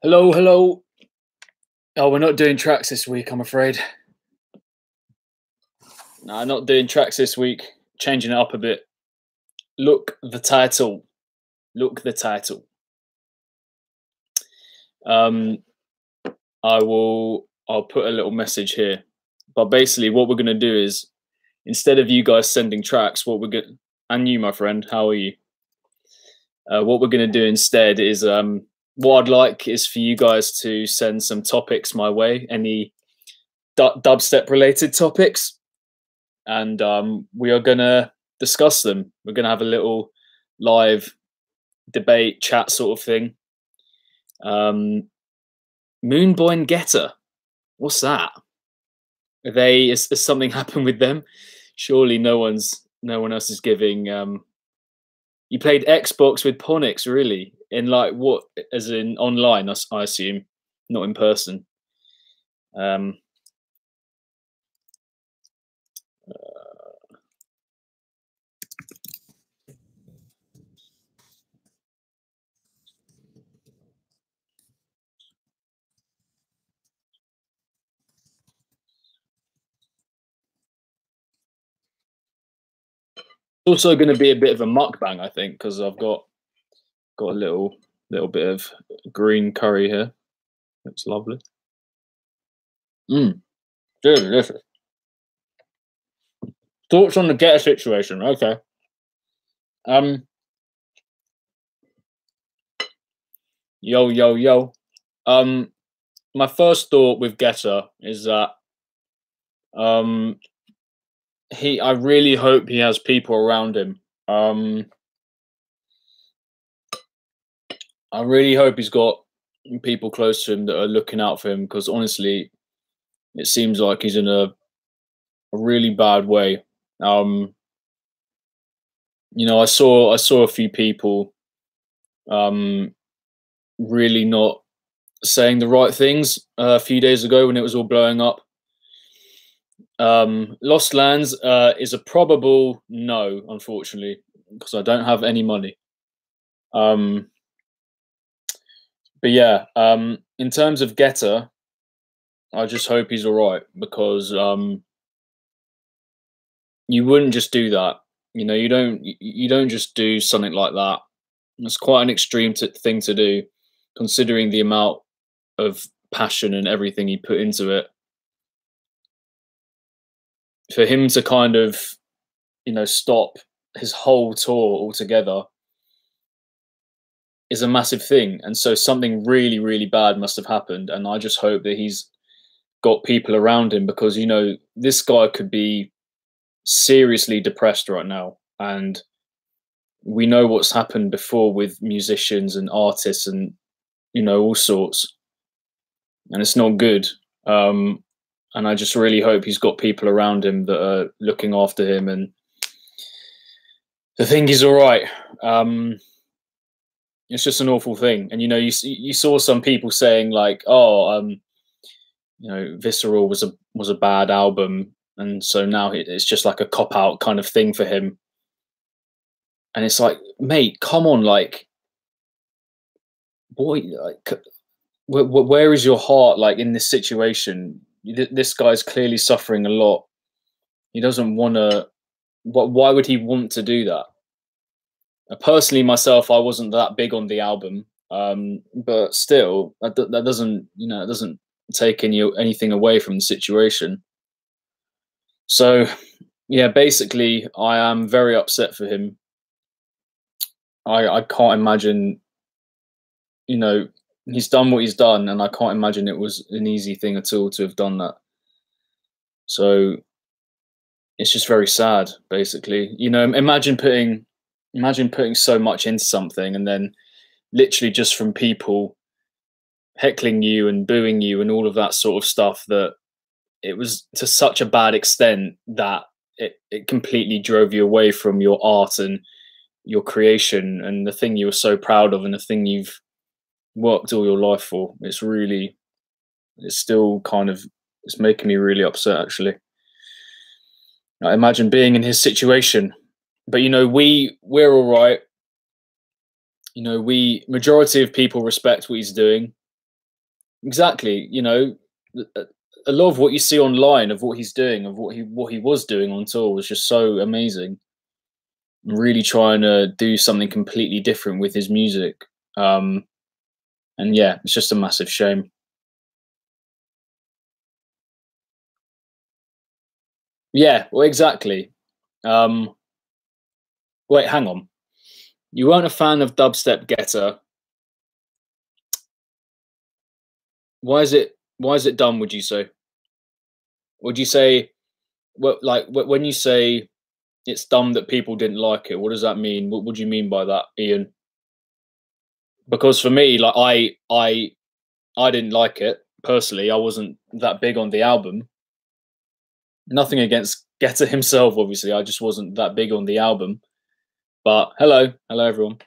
Hello, hello. Oh, we're not doing tracks this week, I'm afraid. No, not doing tracks this week. Changing it up a bit. Look the title. Look the title. Um, I'll put a little message here. But basically, what we're gonna do is instead of you guys sending tracks, what we're gonna and you, my friend, how are you? What we're gonna do instead is what I'd like is for you guys to send some topics my way. Any dubstep related topics, and we are gonna discuss them. We're gonna have a little live debate chat sort of thing. Moonboy and Getter, what's that? Are they has something happened with them? Surely no one else is giving. You played Xbox with Ponix, really? In like what? As in online, I assume, not in person. Um, also going to be a bit of a mukbang, I think, because I've got a little bit of green curry here. It's lovely. Delicious. Thoughts on the Getter situation? Okay. Um. Yo yo yo. Um. My first thought with Getter is that um I really hope he has people around him. I really hope he's got people close to him that are looking out for him, because honestly, it seems like he's in a really bad way. Um, I saw a few people really not saying the right things a few days ago when it was all blowing up. Lost Lands is a probable no, unfortunately, because I don't have any money. Um, but yeah, in terms of Getter, I just hope he's all right, because you wouldn't just do that. You don't just do something like that. It's quite an extreme thing to do, considering the amount of passion and everything he put into it. For him to kind of, stop his whole tour altogether is a massive thing. And so something really, really bad must have happened. And I just hope that he's got people around him, because, this guy could be seriously depressed right now. And we know what's happened before with musicians and artists and, all sorts. And it's not good. And I just really hope he's got people around him that are looking after him and to think he's all right. It's just an awful thing. And you saw some people saying like, "Oh, Visceral was a bad album, and so now it's just like a cop out kind of thing for him." And it's like, mate, come on, like, boy, like, where is your heart, like, in this situation? This guy's clearly suffering a lot. He doesn't want to. Why would he want to do that? Personally, myself, I wasn't that big on the album, but still, that doesn't it doesn't take anything away from the situation. So, yeah, basically, I am very upset for him. I can't imagine, he's done what he's done, and I can't imagine it was an easy thing at all to have done that. So it's just very sad, basically. Imagine putting so much into something, and then literally just from people heckling you and booing you and all of that sort of stuff, that it was to such a bad extent that it completely drove you away from your art and your creation and the thing you were so proud of and the thing you've worked all your life for. It's making me really upset, actually. I imagine being in his situation. But we're all right. We majority of people respect what he's doing. exactly. You know, a a lot of what you see online of what he's doing, of what he was doing on tour was just so amazing. Really trying to do something completely different with his music. Um, and yeah, it's just a massive shame. Yeah, well, exactly. Um, wait, hang on. You weren't a fan of Dubstep Getter. Why is it? Why is it done? Would you say? Would you say? What like when you say it's dumb that people didn't like it? What does that mean? What do you mean by that, Ian? Because for me, like I didn't like it personally. I wasn't that big on the album. Nothing against Getter himself, obviously. I just wasn't that big on the album. But hello everyone.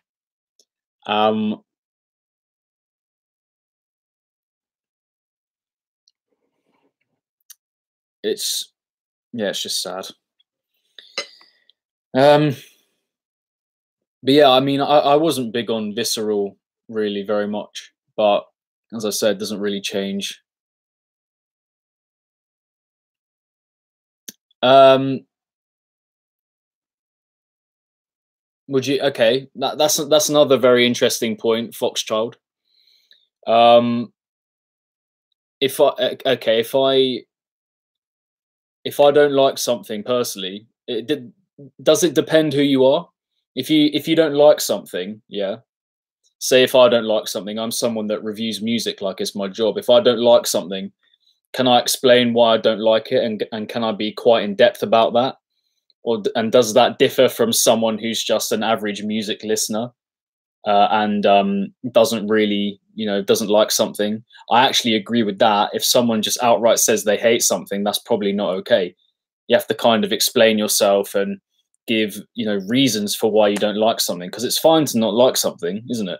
Um, it's yeah, it's just sad. Um, but yeah, I mean, I wasn't big on Visceral really very much, but as I said, doesn't really change. Um, would you? Okay, that's another very interesting point, Foxchild. Um, if I okay, if I don't like something personally, does it depend who you are? If you don't like something, yeah. Say if I don't like something, I'm someone that reviews music like it's my job. If I don't like something, can I explain why I don't like it, and can I be quite in depth about that? Or and does that differ from someone who's just an average music listener and doesn't really, you know, doesn't like something? I actually agree with that. If someone just outright says they hate something, that's probably not okay. You have to kind of explain yourself and give, you know, reasons for why you don't like something, because it's fine to not like something, isn't it?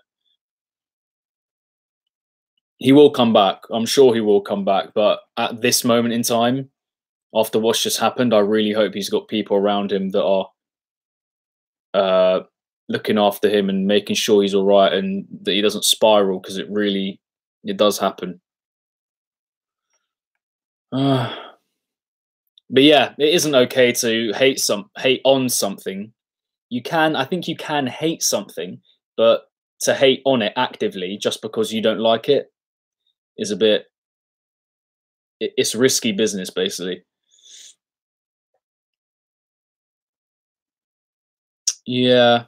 He will come back. I'm sure he will come back. But at this moment in time, after what's just happened, I really hope he's got people around him that are uh, looking after him and making sure he's all right and that he doesn't spiral, because it does happen. Uh, but yeah, it isn't okay to hate on something. You can, I think, you can hate something, but to hate on it actively just because you don't like it is a bit. It's risky business, basically. Yeah,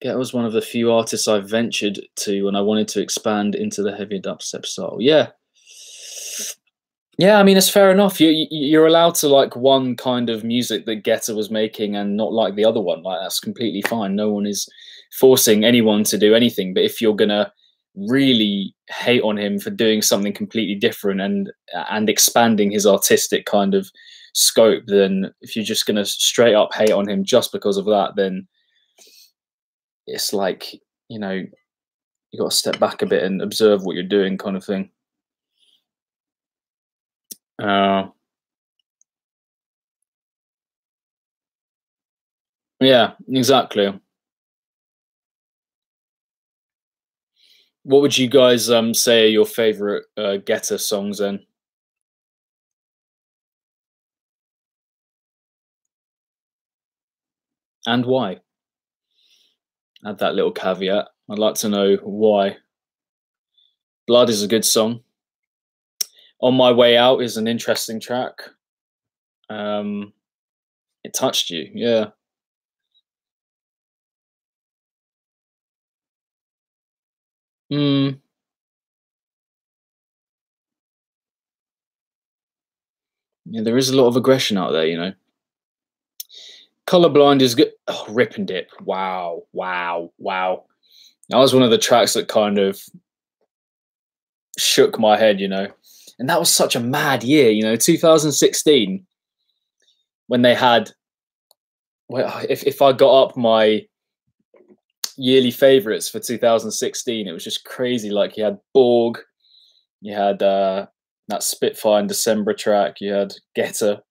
Get was one of the few artists I ventured to when I wanted to expand into the heavier dubstep style. Yeah, yeah. I mean, it's fair enough. You're allowed to like one kind of music that Guetta was making and not like the other one. Like that's completely fine. No one is forcing anyone to do anything. But if you're gonna really hate on him for doing something completely different and expanding his artistic kind of scope, then if you're just gonna straight up hate on him just because of that, then it's like, you know, you got to step back a bit and observe what you're doing, kind of thing. Uh, yeah, exactly. What would you guys say are your favorite Getter songs then, and why? Add that little caveat. I'd like to know why. Blood is a good song. On My Way Out is an interesting track. Um, it touched you, yeah. Mm, yeah, there is a lot of aggression out there, you know. Colorblind is good. Oh, Rip and Dip. Wow, wow, wow. That was one of the tracks that kind of shook my head, you know. And that was such a mad year, you know, 2016, when they had, well, if I got up my yearly favorites for 2016, it was just crazy. Like you had Borg, you had that Spitfire in December track, you had Getter,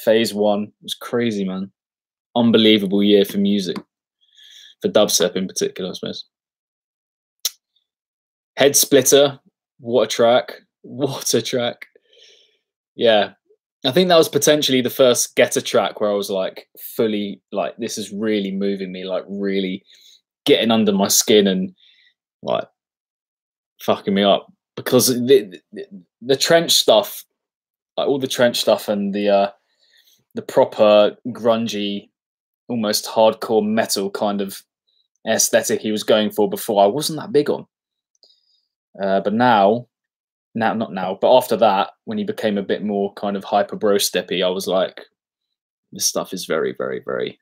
Phase One. It was crazy, man. Unbelievable year for music, for dubstep in particular, I suppose. Head Splitter, what a track. What a track. Yeah. I think that was potentially the first Getter track where I was like fully like, this is really moving me, like really getting under my skin and like fucking me up. Because the trench stuff, like all the trench stuff and the proper grungy, almost hardcore metal kind of aesthetic he was going for before, I wasn't that big on. But now, not now, but after that, when he became a bit more kind of hyper bro steppy, I was like, this stuff is very, very, very,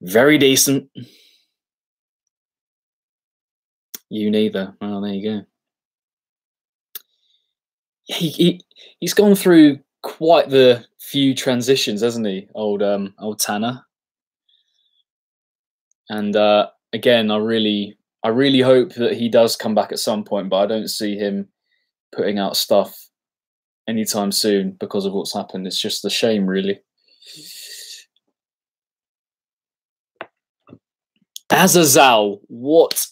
very decent. You neither. Well, there you go. He's gone through quite the few transitions, hasn't he, old Tanner? And again, I really hope that he does come back at some point, but I don't see him putting out stuff anytime soon because of what's happened. It's just a shame, really. Azazel, what?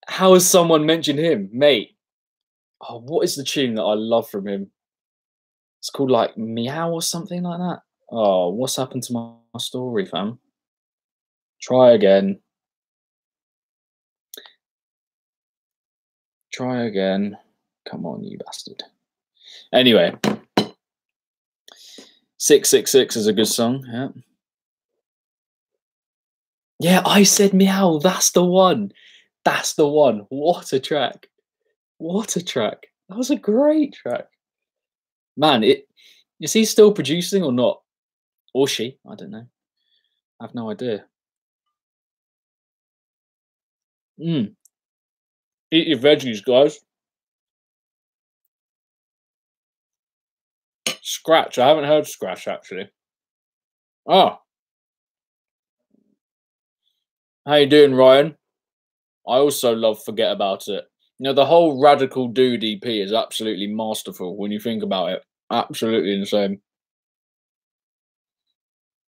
How has someone mentioned him, mate? Oh, what is the tune that I love from him? It's called like Meow or something like that. Oh, what's happened to my story, fam? Try again. Try again. Come on, you bastard. Anyway, 666 is a good song. Yeah. Yeah, I said Meow. That's the one. That's the one. What a track. What a track. That was a great track. Man, is he still producing or not? Or she? I don't know. I have no idea. Eat your veggies, guys. Scratch. I haven't heard Scratch, actually. Oh. How you doing, Ryan? I also love Forget About It. You know, the whole Radical Dude EP is absolutely masterful when you think about it. Absolutely insane.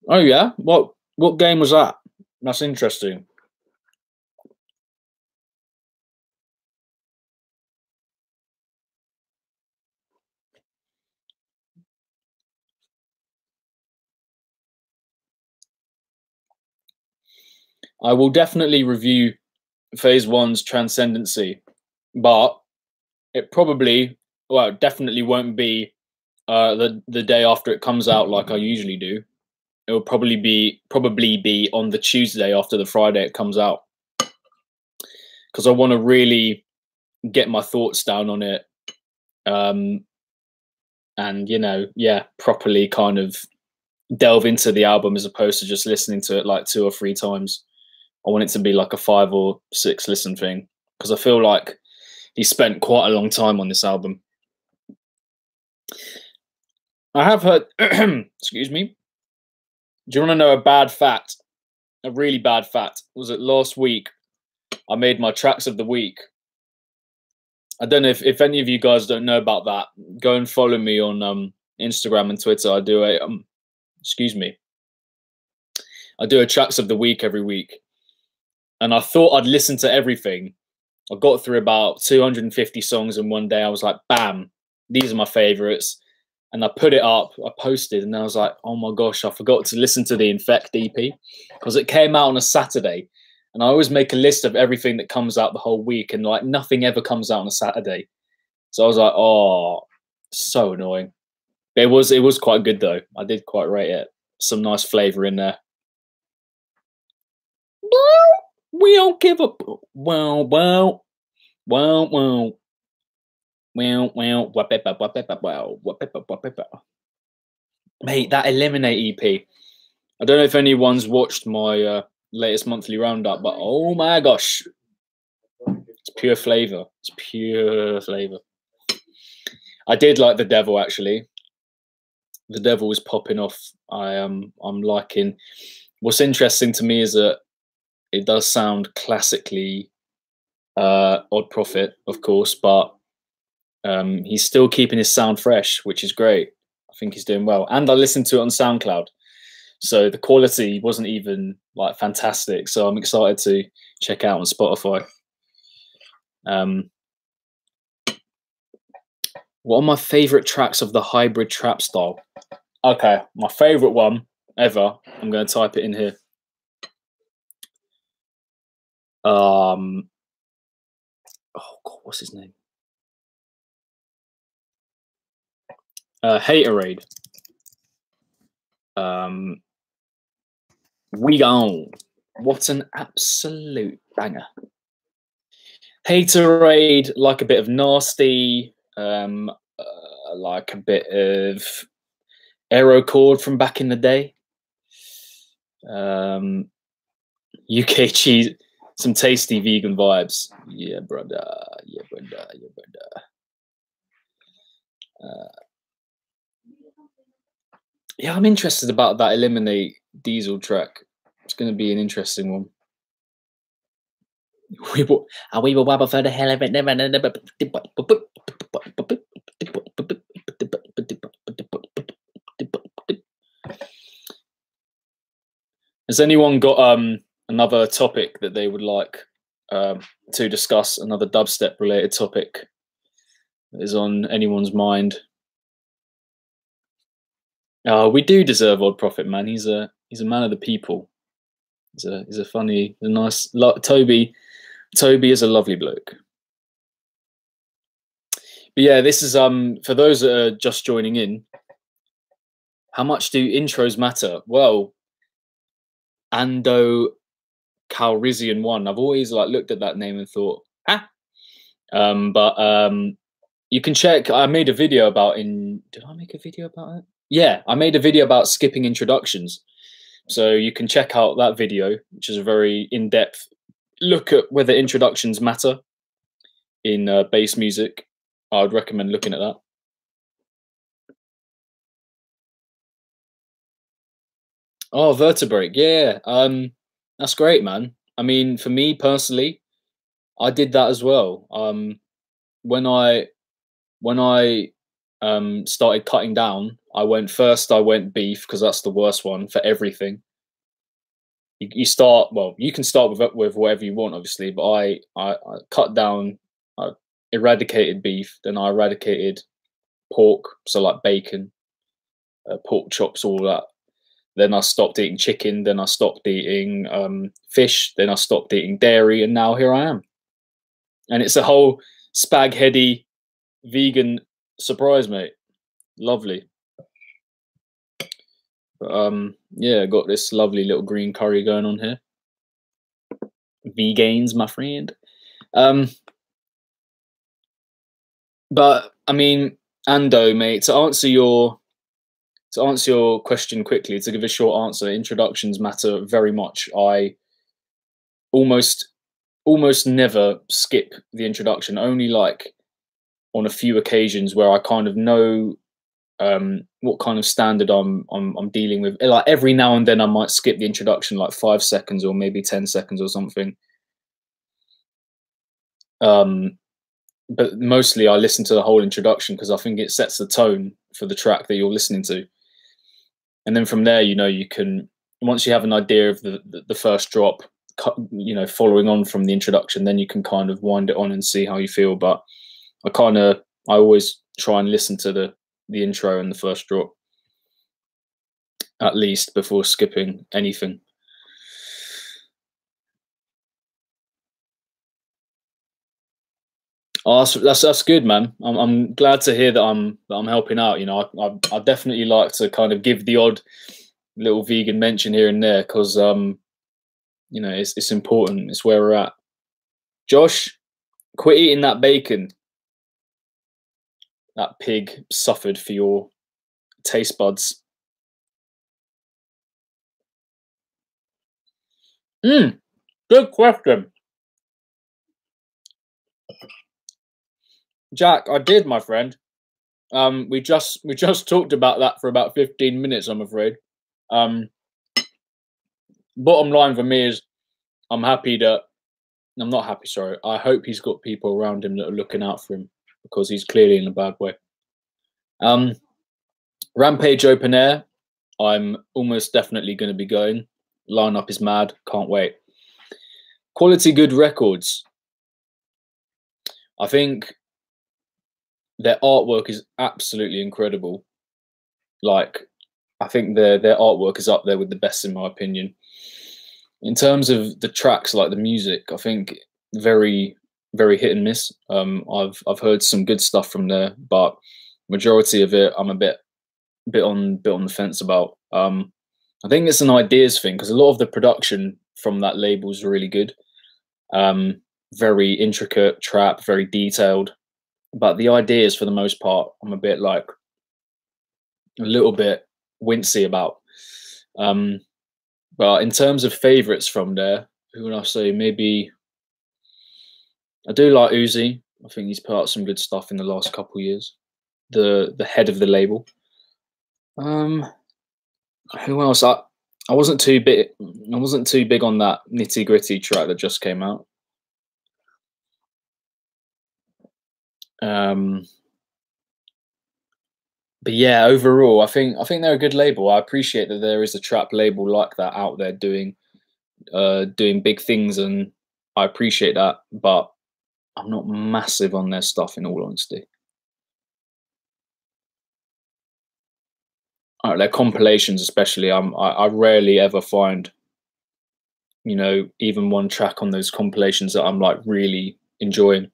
Oh, yeah? What game was that? That's interesting. I will definitely review Phase 1's Transcendency, but it probably, well, it definitely won't be the day after it comes out like I usually do. It will probably be on the Tuesday after the Friday it comes out, because I want to really get my thoughts down on it, and you know, yeah, properly kind of delve into the album as opposed to just listening to it like 2 or 3 times. I want it to be like a 5 or 6 listen thing, because I feel like he spent quite a long time on this album. I have heard, excuse me. Do you want to know a bad fact? A really bad fact was that last week I made my tracks of the week. I don't know if any of you guys don't know about that. Go and follow me on Instagram and Twitter. I do a excuse me. I do a tracks of the week every week, and I thought I'd listen to everything. I got through about 250 songs in one day. I was like, bam, these are my favorites. And I put it up, I posted, and I was like, oh my gosh, I forgot to listen to the Infect EP because it came out on a Saturday. And I always make a list of everything that comes out the whole week, and like nothing ever comes out on a Saturday. So I was like, oh, so annoying. It was quite good though. I did quite rate it. Some nice flavour in there. We don't give a wow. Mate, that Eliminate EP. I don't know if anyone's watched my latest monthly roundup, but oh my gosh, it's pure flavour. It's pure flavour. I did like The Devil, actually. The Devil was popping off. I'm liking. What's interesting to me is that it does sound classically Odd Prophet, of course, but he's still keeping his sound fresh, which is great. I think he's doing well. And I listened to it on SoundCloud, so the quality wasn't even like fantastic. So I'm excited to check out on Spotify. What are my favorite tracks of the hybrid trap style? Okay, my favorite one ever. I'm going to type it in here. Oh God, what's his name? Haterade. We Gone. What an absolute banger. Haterade, like a bit of Nasty, like a bit of Aerocord from back in the day. UK cheese, some tasty vegan vibes. Yeah, brother. Yeah, brother. Yeah, brother. Yeah, I'm interested about that Eliminate Diesel track. It's going to be an interesting one. We will wobble for the hell of it. Has anyone got another topic that they would like to discuss? Another dubstep related topic that is on anyone's mind? We do deserve Odd Prophet, man. He's a man of the people. He's a funny, a nice. Toby is a lovely bloke. But yeah, this is for those that are just joining in. How much do intros matter? Well, Ando Calrissian 1. I've always like looked at that name and thought, you can check. I made a video about Did I make a video about it? Yeah, I made a video about skipping introductions. So you can check out that video, which is a very in-depth look at whether introductions matter in bass music. I would recommend looking at that. Oh, Vertebrake, yeah. That's great, man. I mean, for me personally, I did that as well. When I started cutting down, I went beef because that's the worst one for everything. You start, well, you can start with whatever you want, obviously, but I cut down, I eradicated beef, then I eradicated pork, so like bacon, pork chops, all that. Then I stopped eating chicken, then I stopped eating fish, then I stopped eating dairy, and now here I am. And it's a whole spag-heady vegan surprise, mate. Lovely. But, yeah, got this lovely little green curry going on here. Vegans, my friend. But I mean, Ando, mate, to answer your question quickly, to give a short answer, introductions matter very much. I almost never skip the introduction, only like on a few occasions where I kind of know what kind of standard I'm dealing with. Like every now and then I might skip the introduction like 5 seconds or maybe 10 seconds or something. But mostly I listen to the whole introduction because I think it sets the tone for the track that you're listening to. And then from there, you know, you can, once you have an idea of the first drop, you know, following on from the introduction, then you can kind of wind it on and see how you feel. But I always try and listen to the intro and the first drop at least before skipping anything. Oh, that's good, man. I'm glad to hear that I'm helping out. You know, I definitely like to kind of give the odd little vegan mention here and there because you know, it's important. It's where we're at. Josh, quit eating that bacon. That pig suffered for your taste buds. Good question. Jack, I did, my friend. We just talked about that for about 15 minutes, I'm afraid. Bottom line for me is I'm not happy, sorry. I hope he's got people around him that are looking out for him because he's clearly in a bad way. Rampage open air, I'm almost definitely going to be going. Lineup is mad, can't wait. Quality good records. I think their artwork is absolutely incredible. Like, I think their artwork is up there with the best in my opinion. In terms of the tracks, like the music, I think very very hit and miss. I've heard some good stuff from there, but majority of it I'm a bit on the fence about. I think it's an ideas thing because a lot of the production from that label is really good. Um, Very intricate trap, very detailed. But the ideas, for the most part, I'm a bit like a little bit wincy about. Um, but in terms of favorites from there, who would I say? Maybe I do like Uzi. I think he's put out some good stuff in the last couple of years. The head of the label. Um, who else? I wasn't too big. I wasn't too big on that nitty gritty track that just came out. Um, but yeah, overall, I think they're a good label. I appreciate that there is a trap label like that out there doing big things, and I appreciate that. But I'm not massive on their stuff, in all honesty. Their compilations, especially, I rarely ever find even one track on those compilations that I'm like really enjoying.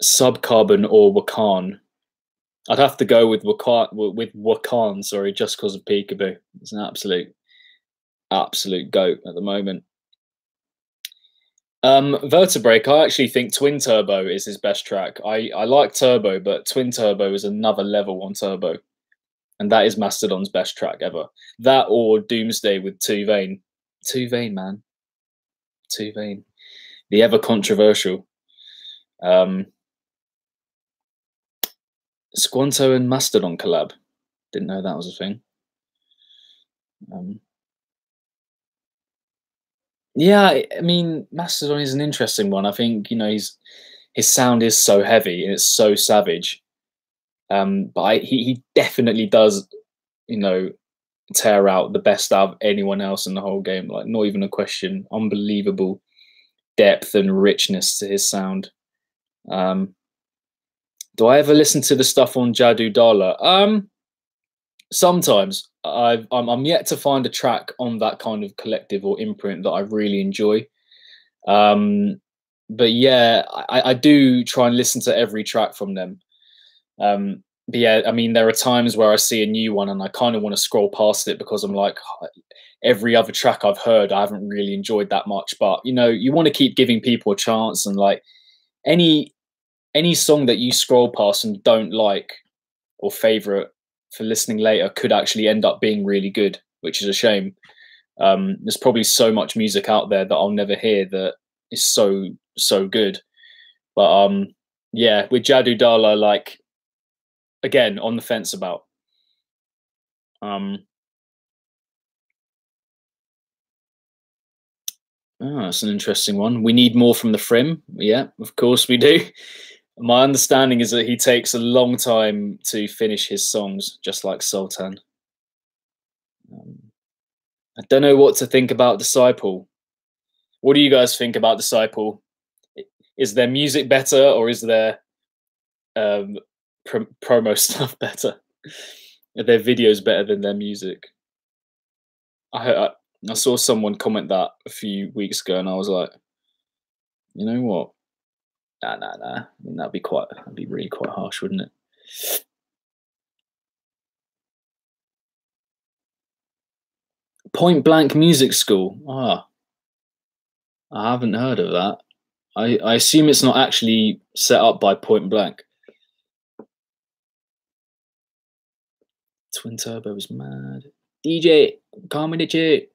Subcarbon or Wakan. I'd have to go with Wakan, sorry, just because of Peekaboo. It's an absolute goat at the moment. Vertebrae, I actually think Twin Turbo is his best track. I like Turbo, but Twin Turbo is another level on Turbo, and that is Mastodon's best track ever. That or Doomsday with Two Vein. Two Vein, man. Two Vein. The ever controversial. Squanto and Mastodon collab. Didn't know that was a thing. Yeah, I mean, Mastodon is an interesting one. I think his sound is so heavy and it's so savage. But he definitely does, tear out the best out of anyone else in the whole game. Like, not even a question. Unbelievable depth and richness to his sound. Do I ever listen to the stuff on Jadu Dala? Sometimes. I'm yet to find a track on that kind of collective or imprint that I really enjoy. But yeah, I do try and listen to every track from them. But yeah, I mean, there are times where I see a new one and I kind of want to scroll past it because I'm like, every other track I've heard, I haven't really enjoyed that much. But you want to keep giving people a chance, and like any song that you scroll past and don't like or favorite for listening later could actually end up being really good, which is a shame. There's probably so much music out there that I'll never hear that is so good. But yeah, with Jadu Dala, like, again, on the fence about. That's an interesting one. We need more from the Frim. Yeah, of course we do. My understanding is that he takes a long time to finish his songs, just like Sultan. I don't know what to think about Disciple. What do you guys think about Disciple? Is their music better, or is their promo stuff better? Are their videos better than their music? I saw someone comment that a few weeks ago, and I was like, you know what? Nah. I mean, that'd be really quite harsh, wouldn't it? Point Blank Music School. I haven't heard of that. I assume it's not actually set up by Point Blank. Twin Turbo is mad. DJ, calm with it.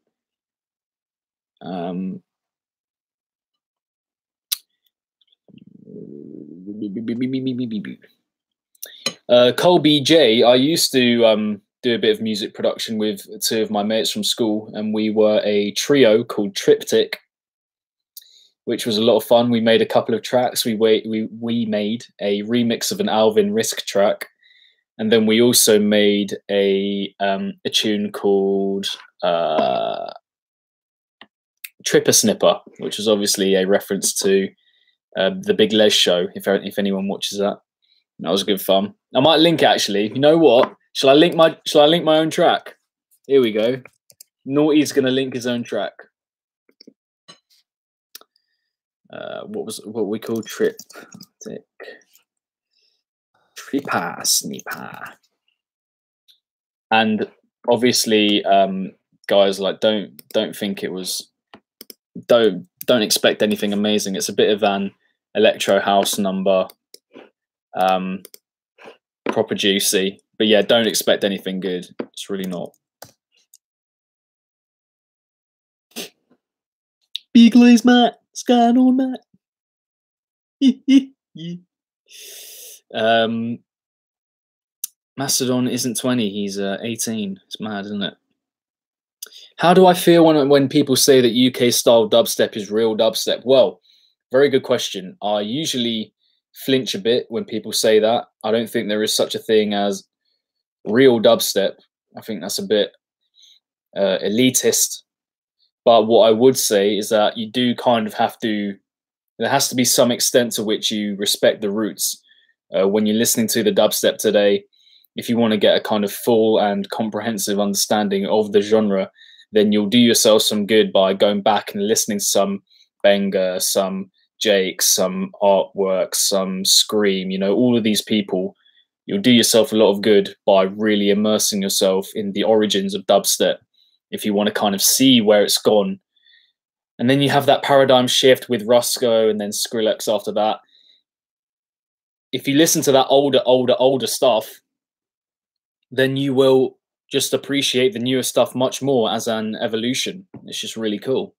Colby J. I used to do a bit of music production with two of my mates from school, and we were a trio called Triptych, which was a lot of fun. We made a couple of tracks. We made a remix of an Alvin Risk track, and then we also made a tune called Tripper Snipper, which was obviously a reference to the Big Les show. If anyone watches that, that was good fun. I might link it, actually. You know what? Shall I link my own track? Here we go. Naughty's gonna link his own track. What we call Tripper Snipper. And obviously, guys, like don't think it was don't expect anything amazing. It's a bit of an electro house number, proper juicy. But yeah, don't expect anything good. It's really not. Big Lays Matt, what's going on, Matt? Macedon isn't 20, he's 18. It's mad, isn't it? How do I feel when people say that UK style dubstep is real dubstep? Well, very good question. I usually flinch a bit when people say that. I don't think there is such a thing as real dubstep. I think that's a bit elitist. But what I would say is that you do kind of have to, there has to be some extent to which you respect the roots. When you're listening to the dubstep today, if you want to get a kind of full and comprehensive understanding of the genre, then you'll do yourself some good by going back and listening to some Benga, some Jake, some Artwork, some Scream, you know, all of these people. You'll do yourself a lot of good by really immersing yourself in the origins of dubstep if you want to kind of see where it's gone. And then you have that paradigm shift with Rusko and then Skrillex after that. If you listen to that older stuff, then you will just appreciate the newer stuff much more as an evolution. It's just really cool.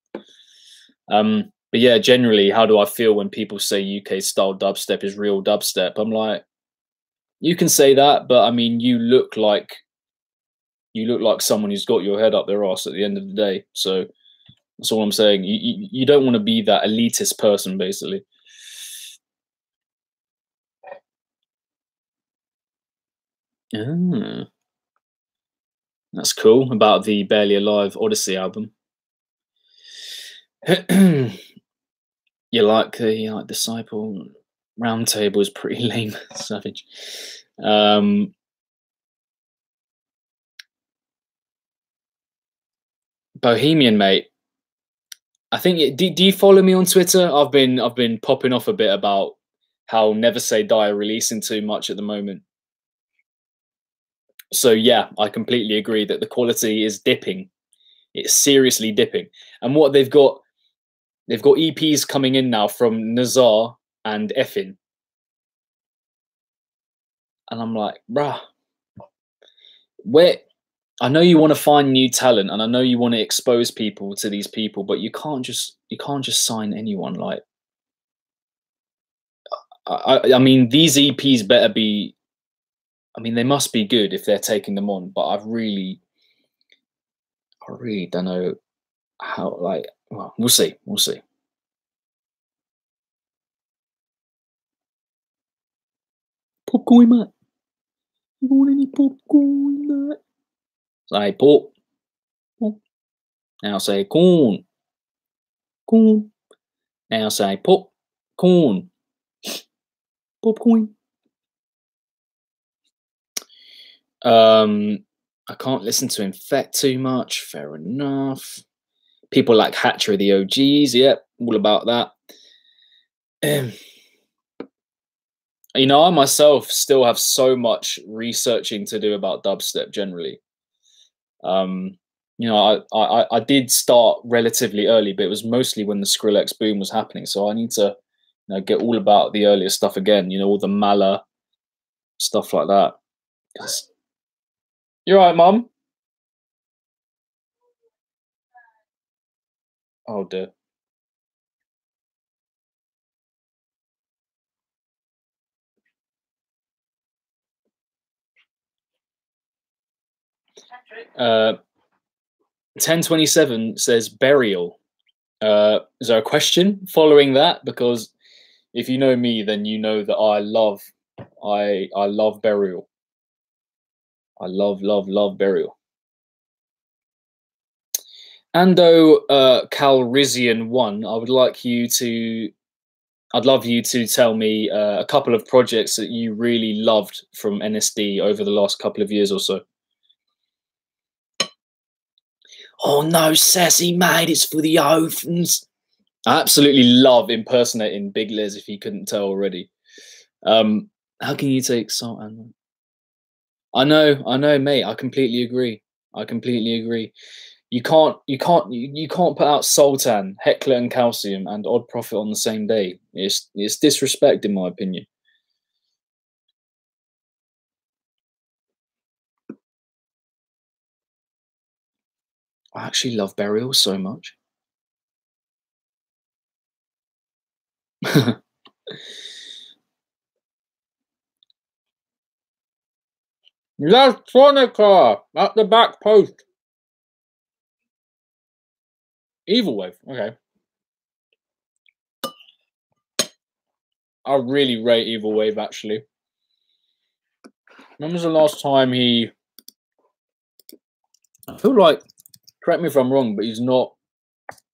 But yeah, generally, how do I feel when people say UK style dubstep is real dubstep? I'm like, you can say that, but I mean, you look like someone who's got your head up their ass at the end of the day. So that's all I'm saying. You don't want to be that elitist person, basically. Ah, that's cool about the Barely Alive Odyssey album. You like Disciple Roundtable is pretty lame, savage. Bohemian, mate. I think. Do you follow me on Twitter? I've been popping off a bit about how Never Say Die are releasing too much at the moment. So yeah, I completely agree that the quality is dipping. It's seriously dipping. And what they've got EPs coming in now from Nazar and Effin. And I'm like, bruh, where? I know you want to find new talent, and I know you want to expose people to these people, but you can't just sign anyone. Like, I mean, these EPs better be. I mean, they must be good if they're taking them on. But I really don't know how. Like, well, we'll see. We'll see. Popcorn, Matt. You want any popcorn, Matt? Say pop. Now say corn. Corn. Now say popcorn. Popcorn. I can't listen to Infect too much. Fair enough. People like Hatcher of the OGs. Yep, all about that. You know, I myself still have so much researching to do about dubstep generally. You know, I did start relatively early, but it was mostly when the Skrillex boom was happening. So I need to, you know, get all about the earlier stuff again. You know, all the Mala stuff like that. You're right, Mum. Oh dear. Uh, 1027 says burial. Is there a question following that? Because if you know me, then you know that I love burial. I love burial. Ando Calrissian 1, I'd love you to tell me a couple of projects that you really loved from NSD over the last couple of years or so. Oh no, sassy mate, it's for the orphans. I absolutely love impersonating Big Les, if you couldn't tell already. How can you take salt and... I know, mate. I completely agree. You can't put out Sultan, Heckler and Calcium, and Odd Prophet on the same day. It's disrespect, in my opinion. I actually love Burial so much. Electronica at the back post. Evil Wave. Okay. I really rate Evil Wave, actually. When was the last time he... I feel like, correct me if I'm wrong, but he's not...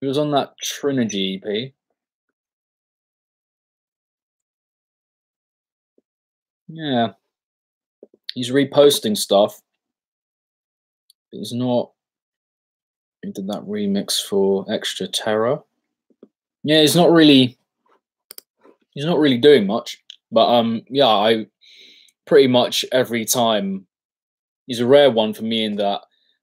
He was on that Trinity EP. Yeah. He's reposting stuff. But he's not... He did that remix for Extra Terror. Yeah, he's not really doing much. But yeah, I pretty much every time... He's a rare one for me in that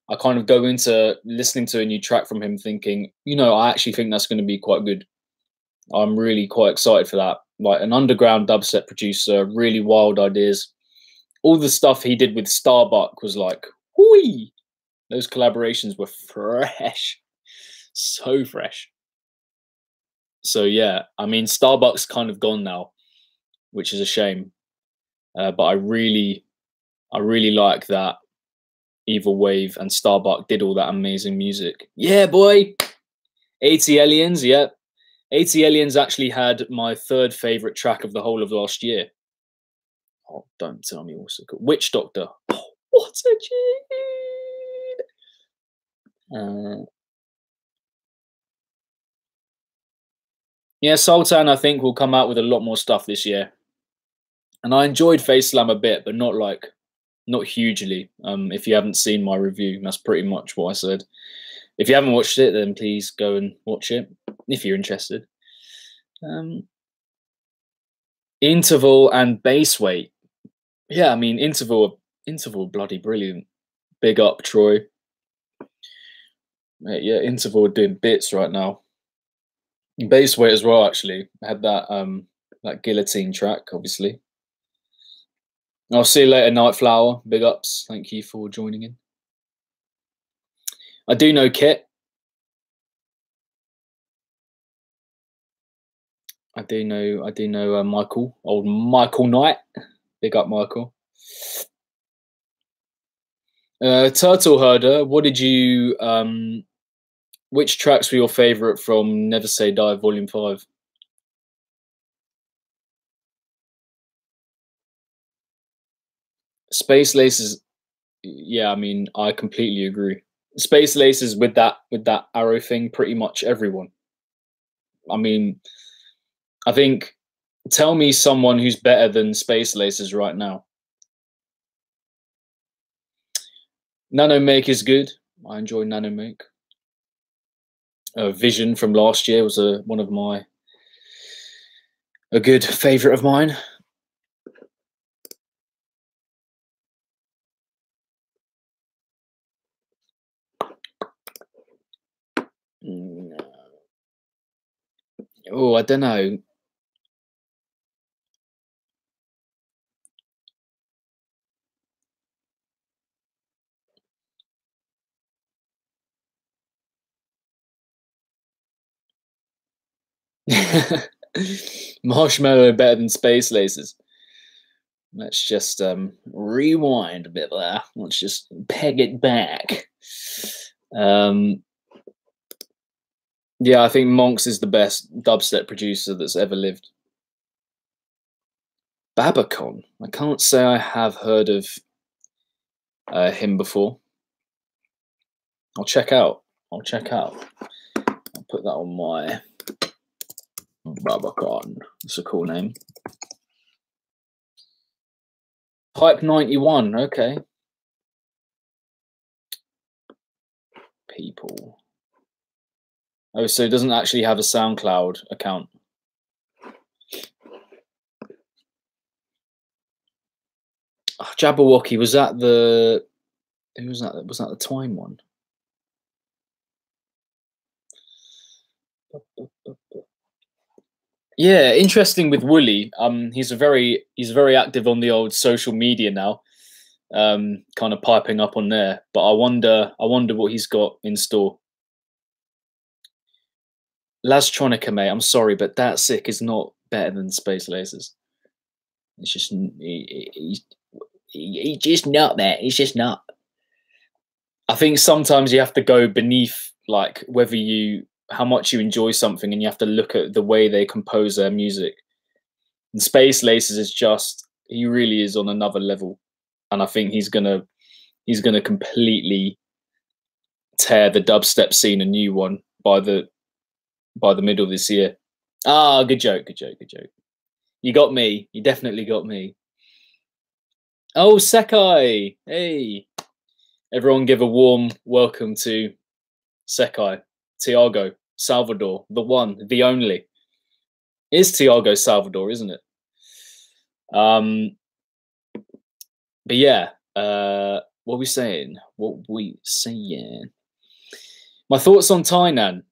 I kind of go into listening to a new track from him thinking, you know, I actually think that's going to be quite good. I'm really quite excited for that. Like an underground dubstep producer, really wild ideas. All the stuff he did with Starbuck was like, whee! Those collaborations were fresh. So fresh. So yeah, I mean, Starbuck's kind of gone now, which is a shame. But I really like that Evil Wave and Starbuck did all that amazing music. Yeah, boy. 80 Aliens, yeah. 80 Aliens actually had my third favourite track of the whole of last year. Oh, don't tell me what's it called. Witch Doctor. Oh, what a gene! Yeah, Sultan, I think, will come out with a lot more stuff this year. And I enjoyed Face Slam a bit, but not hugely. If you haven't seen my review, that's pretty much what I said. If you haven't watched it, then please go and watch it if you're interested. Interval and Bass Weight. Yeah, I mean, Interval bloody brilliant. Big up, Troy. Yeah, Interval doing bits right now. Bass Weight as well, actually. Had that that Guillotine track, obviously. I'll see you later, Nightflower. Big ups. Thank you for joining in. I do know Kit. I do know Michael, old Michael Knight. Big up, Michael. Turtle Herder, what did you which tracks were your favourite from Never Say Die Volume 5? Space Laces, yeah, I mean, I completely agree. Space Laces with that arrow thing, pretty much everyone. I mean, I think, tell me someone who's better than Space Laces right now. Nanomake is good. I enjoy Nanomake. Vision from last year was a good favourite of mine. Oh, I don't know. Marshmallow better than Space Lasers. Let's just rewind a bit there. Let's just peg it back. Yeah, I think Monks is the best dubstep producer that's ever lived. Babacon. I can't say I have heard of him before. I'll check out. I'll check out. I'll put that on my Babacan. It's a cool name. Type 91. Okay. People. Oh, so it doesn't actually have a SoundCloud account. Oh, Jabberwocky, was that the... Who was that? Was that the Twine one? Yeah, interesting with Wooly. He's very active on the old social media now. Kind of piping up on there. But I wonder what he's got in store. Lastronica, mate, I'm sorry, but That Sick is not better than Space Lasers. It's just he's just not, man. He's just not. I think sometimes you have to go beneath, like, how much you enjoy something, and you have to look at the way they compose their music. And Space Lasers is just, he really is on another level, and I think he's gonna completely tear the dubstep scene a new one by the middle of this year. Ah, good joke. You got me. You definitely got me. Oh, Sekai. Hey. Everyone give a warm welcome to Sekai, Tiago Salvador, the one, the only. It is Tiago Salvador, isn't it? But yeah, what are we saying? My thoughts on Tainan.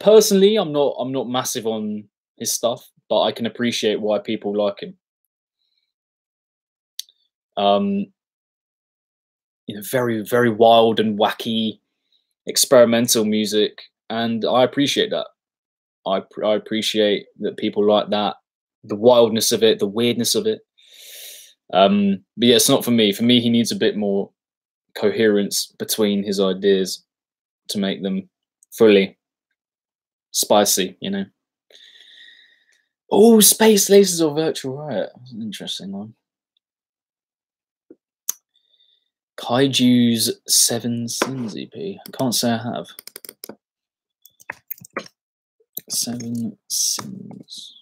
Personally, I'm not massive on his stuff, but I can appreciate why people like him. Very, very wild and wacky experimental music, and I appreciate that. I appreciate that people like that, the wildness of it, the weirdness of it. But yeah, it's not for me. For me, he needs a bit more coherence between his ideas to make them fully spicy, Oh, Space Lasers or Virtual Riot. That's an interesting one. Kaiju's 7 Sins EP. I can't say I have. 7 Sins.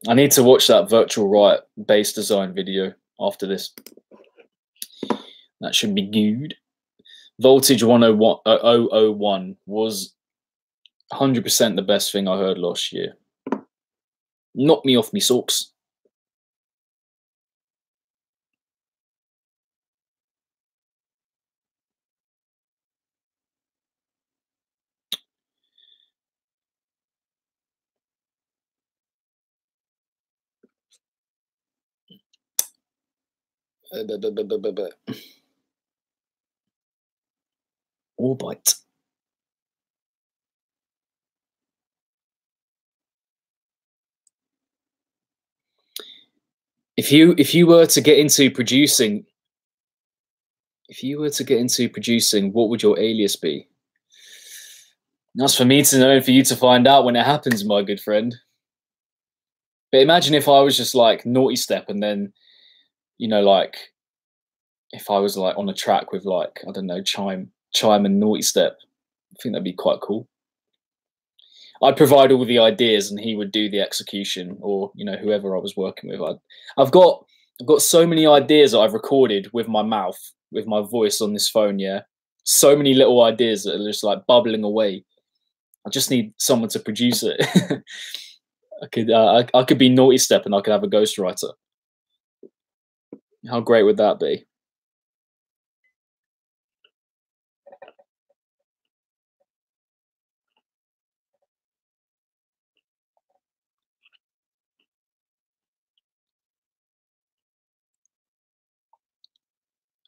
I need to watch that Virtual Riot bass design video after this. That should be good. Voltage 101 was 100% the best thing I heard last year. Knock me off me socks. Orbite. If you were to get into producing, what would your alias be? That's for me to know and for you to find out when it happens, my good friend. But imagine if I was just like Naughty Step, and then, like, if I was like on a track with, like, I don't know, Chime and Naughty Step. I think that'd be quite cool. I'd provide all the ideas and he would do the execution, or whoever I was working with. I've got so many ideas that I've recorded with my mouth, with my voice on this phone. Yeah, so many little ideas that are just like bubbling away. I just need someone to produce it. I could be Naughty Step and I could have a ghostwriter. How great would that be?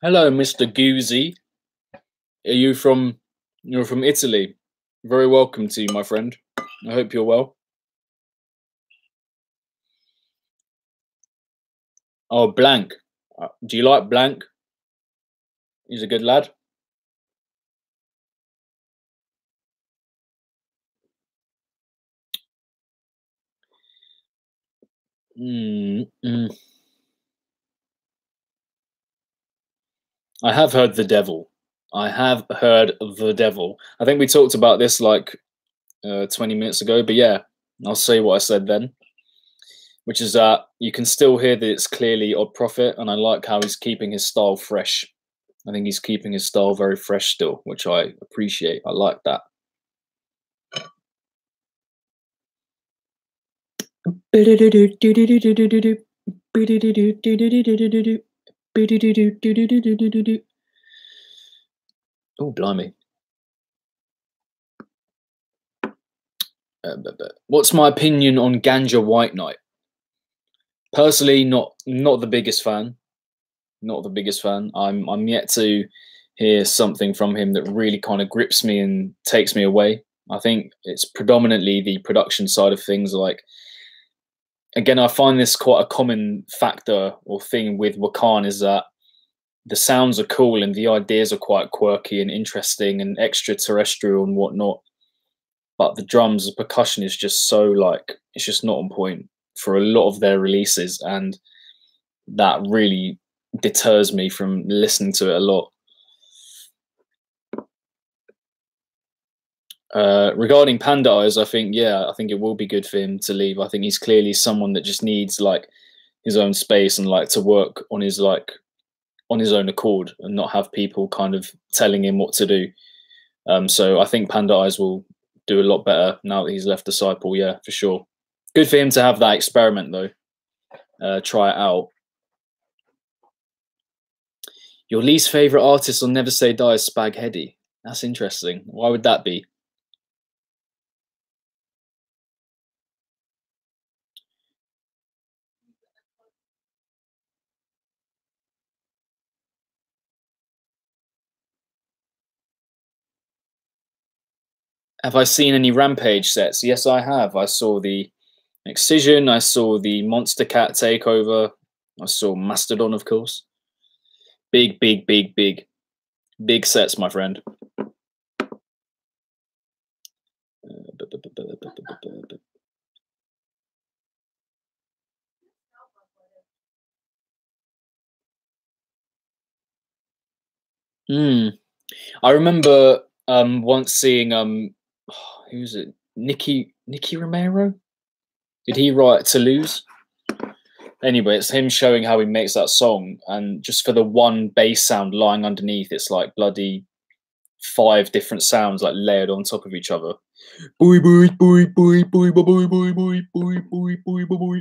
Hello, Mr. Goozy. You're from Italy. Very welcome to you, my friend. I hope you're well. Oh, Blank. Do you like Blank? He's a good lad. I have heard The Devil. I have heard The Devil. I think we talked about this like 20 minutes ago, but yeah, I'll say what I said then, which is that you can still hear that it's clearly Odd Prophet, and I like how he's keeping his style fresh. I think he's keeping his style very fresh still, which I appreciate. I like that. Oh, blimey. What's my opinion on Ganja White Knight? Personally, not the biggest fan. Not the biggest fan. I'm yet to hear something from him that really kind of grips me and takes me away. I think it's predominantly the production side of things. Like, again, I find this quite a common factor or thing with Wakan is that the sounds are cool and the ideas are quite quirky and interesting and extraterrestrial and whatnot. But the drums, the percussion is just so like, it's just not on point for a lot of their releases. And that really deters me from listening to it a lot. Regarding Panda Eyes, I think it will be good for him to leave. I think he's clearly someone that just needs like his own space and like to work on his own accord and not have people kind of telling him what to do. So I think Panda Eyes will do a lot better now that he's left Disciple. Yeah, for sure. Good for him to have that experiment though. Try it out. Your least favorite artist on Never Say Die is Spag Heddy. That's interesting. Why would that be? Have I seen any Rampage sets? Yes, I have. I saw the Excision. I saw the Monster Cat Takeover. I saw Mastodon, of course. Big sets, my friend. I remember once seeing who was it? Nicky Romero? Did he write To Lose? Anyway, it's him showing how he makes that song, and just for the one bass sound lying underneath, it's like bloody 5 different sounds like layered on top of each other. Boy, boy, boy, boy, boy, boy, boy, boy, boy, boy, boy, boy, boy, boy.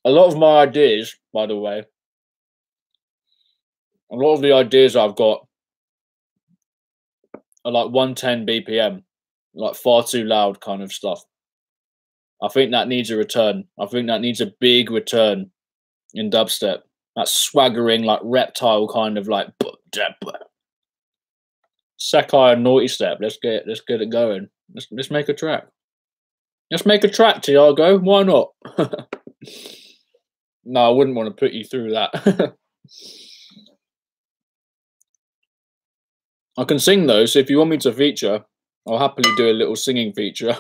A lot of my ideas, by the way, a lot of the ideas I've got are like 110 BPM, like far too loud kind of stuff. I think that needs a return. I think that needs a big return in dubstep. That swaggering, like reptile kind of like Sakai and Naughty Step. Let's get it going. Let's make a track. Let's make a track, Tiago. Why not? No, I wouldn't want to put you through that. I can sing though, so if you want me to feature, I'll happily do a little singing feature.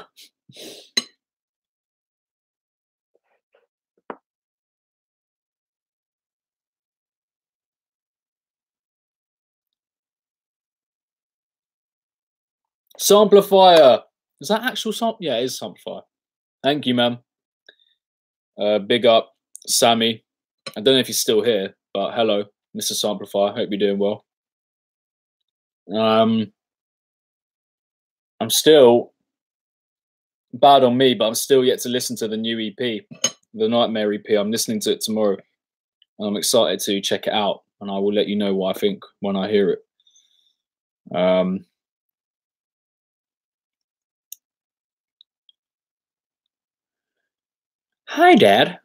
Samplifier. Is that actual sample? Yeah, it is Samplifier. Thank you, ma'am. Big up, Sammy. I don't know if he's still here, but hello, Mr. Samplifier. Hope you're doing well. I'm still bad on me, but I'm still yet to listen to the new EP, the Nightmare EP. I'm listening to it tomorrow, and I'm excited to check it out, and I will let you know what I think when I hear it. Hi, Dad.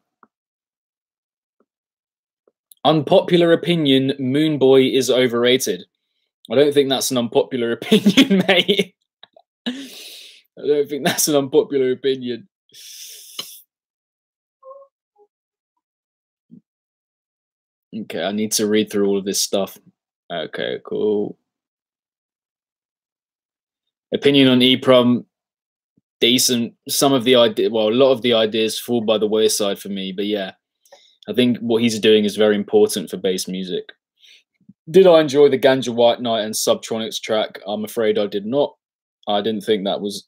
Unpopular opinion, Moonboy is overrated. I don't think that's an unpopular opinion, mate. I don't think that's an unpopular opinion. Okay, I need to read through all of this stuff. Okay, cool. Opinion on EPROM. decent. Some of the idea, well, a lot of the ideas fall by the wayside for me. But yeah, I think what he's doing is very important for bass music. Did I enjoy the Ganja White Knight and Subtronics track? I'm afraid I did not. I didn't think there was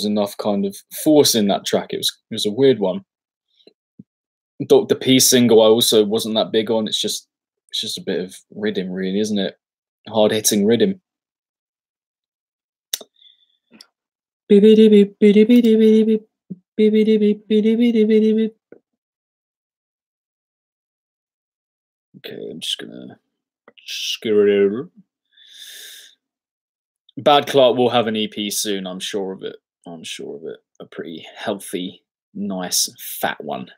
enough kind of force in that track. It was a weird one. Dr. P single I also wasn't that big on. It's just a bit of rhythm, really, isn't it? Hard hitting rhythm. Okay, I'm just gonna screw it over. Bad Clark will have an EP soon, I'm sure of it. I'm sure of it. A pretty healthy, nice, fat one.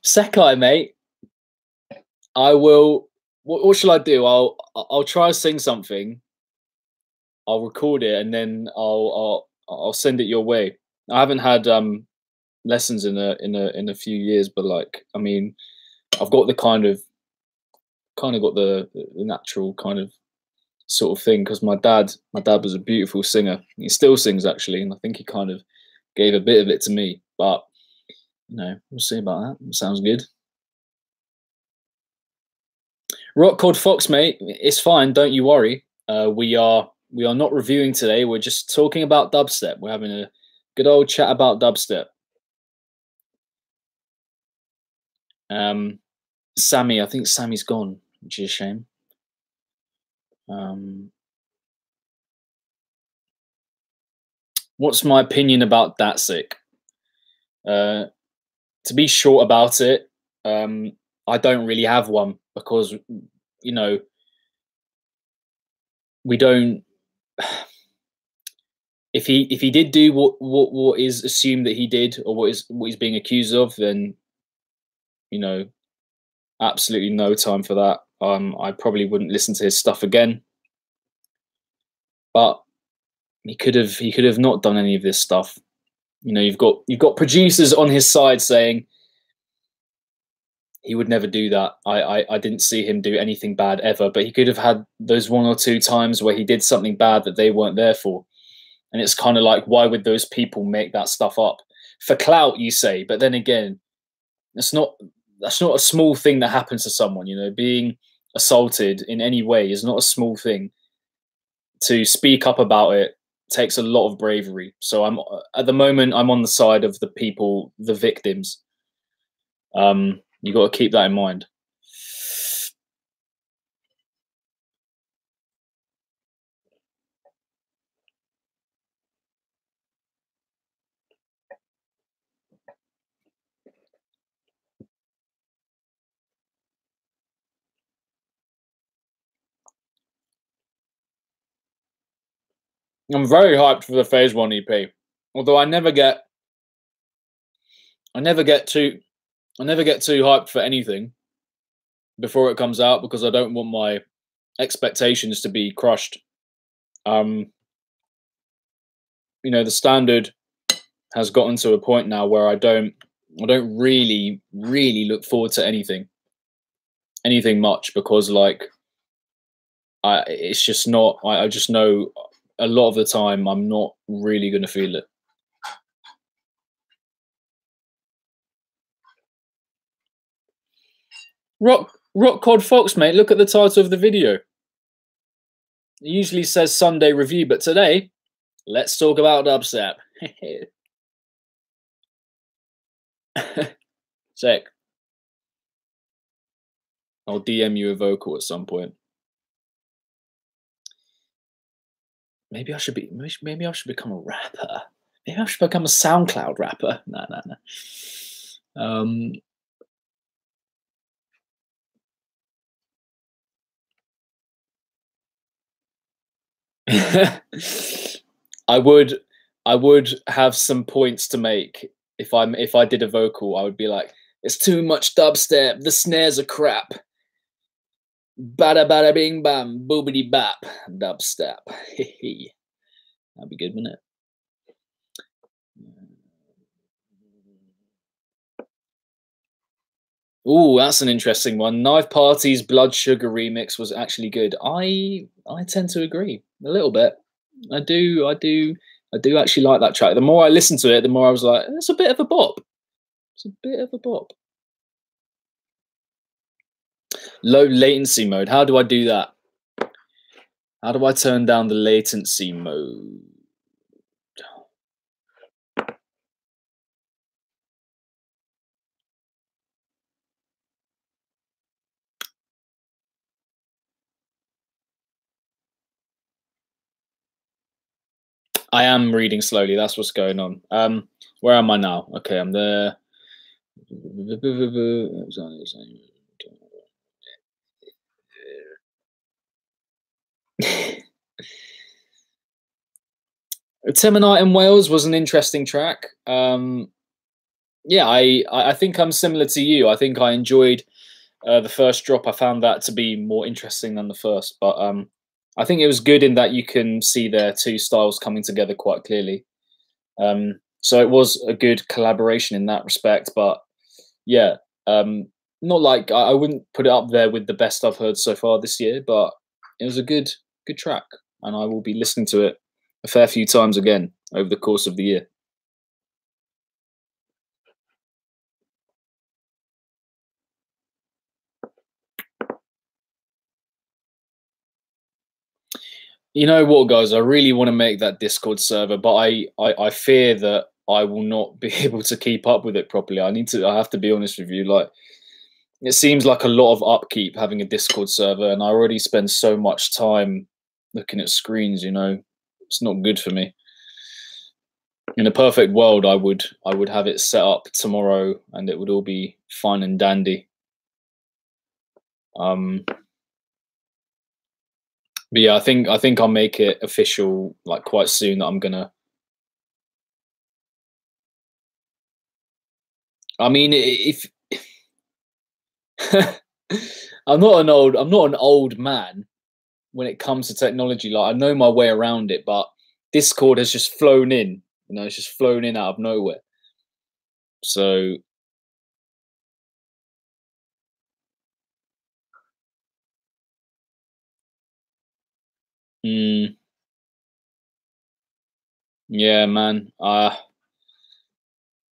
Sekai, mate. I will. What shall I do? I'll try to sing something. I'll record it and then I'll send it your way. I haven't had lessons in a few years, but like, I mean, I've got the kind of got the natural kind of sort of thing, because my dad was a beautiful singer. He still sings, actually, and I think he kind of gave a bit of it to me. But you know, we'll see about that. Sounds good. Rock Cod Fox, mate, it's fine. Don't you worry. We are not reviewing today. We're just talking about dubstep. We're having a good old chat about dubstep. Sammy, I think Sammy's gone, which is a shame. What's my opinion about that sick? To be short about it, I don't really have one, because, you know, we don't. If he did do what is assumed that he did, or what he's being accused of, then, you know, absolutely no time for that. I probably wouldn't listen to his stuff again. But he could have not done any of this stuff. You know, you've got producers on his side saying he would never do that. I didn't see him do anything bad ever, but he could have had those one or two times where he did something bad that they weren't there for. And it's kind of like, why would those people make that stuff up? For clout, you say, but then again, that's not a small thing that happens to someone. You know, being assaulted in any way is not a small thing. To speak up about it takes a lot of bravery. So at the moment I'm on the side of the people, the victims. You got to keep that in mind. I'm very hyped for the Phase 1 EP. Although I never get too hyped for anything before it comes out, because I don't want my expectations to be crushed. You know, the standard has gotten to a point now where I don't really look forward to anything much, because like it's just not. I just know a lot of the time I'm not really going to feel it. Rock Cod Fox, mate. Look at the title of the video. It usually says Sunday review, but today, let's talk about dubstep. Sick. I'll DM you a vocal at some point. Maybe I should become a rapper. Maybe I should become a SoundCloud rapper. No. I would have some points to make if I did a vocal. I would be like, it's too much dubstep. The snares are crap. Bada bada bing bam, boobity bap, dubstep. That'd be good, wouldn't it? Oh, that's an interesting one. Knife Party's Blood Sugar remix was actually good. I tend to agree a little bit. I do actually like that track. The more I listened to it, the more I was like, it's a bit of a bop. It's a bit of a bop. Low latency mode. How do I do that? How do I turn down the latency mode? I am reading slowly. That's what's going on. Where am I now? Okay, I'm there. Temanite in Wales was an interesting track. Yeah, I think I'm similar to you. I think I enjoyed the first drop. I found that to be more interesting than the first, but I think it was good in that you can see their two styles coming together quite clearly. So it was a good collaboration in that respect. But yeah, not like I wouldn't put it up there with the best I've heard so far this year, but it was a good track, and I will be listening to it a fair few times again over the course of the year. You know what, guys? I really want to make that Discord server, but I fear that I will not be able to keep up with it properly. I have to be honest with you. Like, it seems like a lot of upkeep having a Discord server, and I already spend so much time looking at screens. You know, it's not good for me. In a perfect world, I would have it set up tomorrow, and it would all be fine and dandy. But yeah, I think I'll make it official like quite soon that I'm gonna. I mean, if I'm not an old man when it comes to technology. Like, I know my way around it, but Discord has just flown in. You know, it's just flown in out of nowhere. So mm, yeah, man.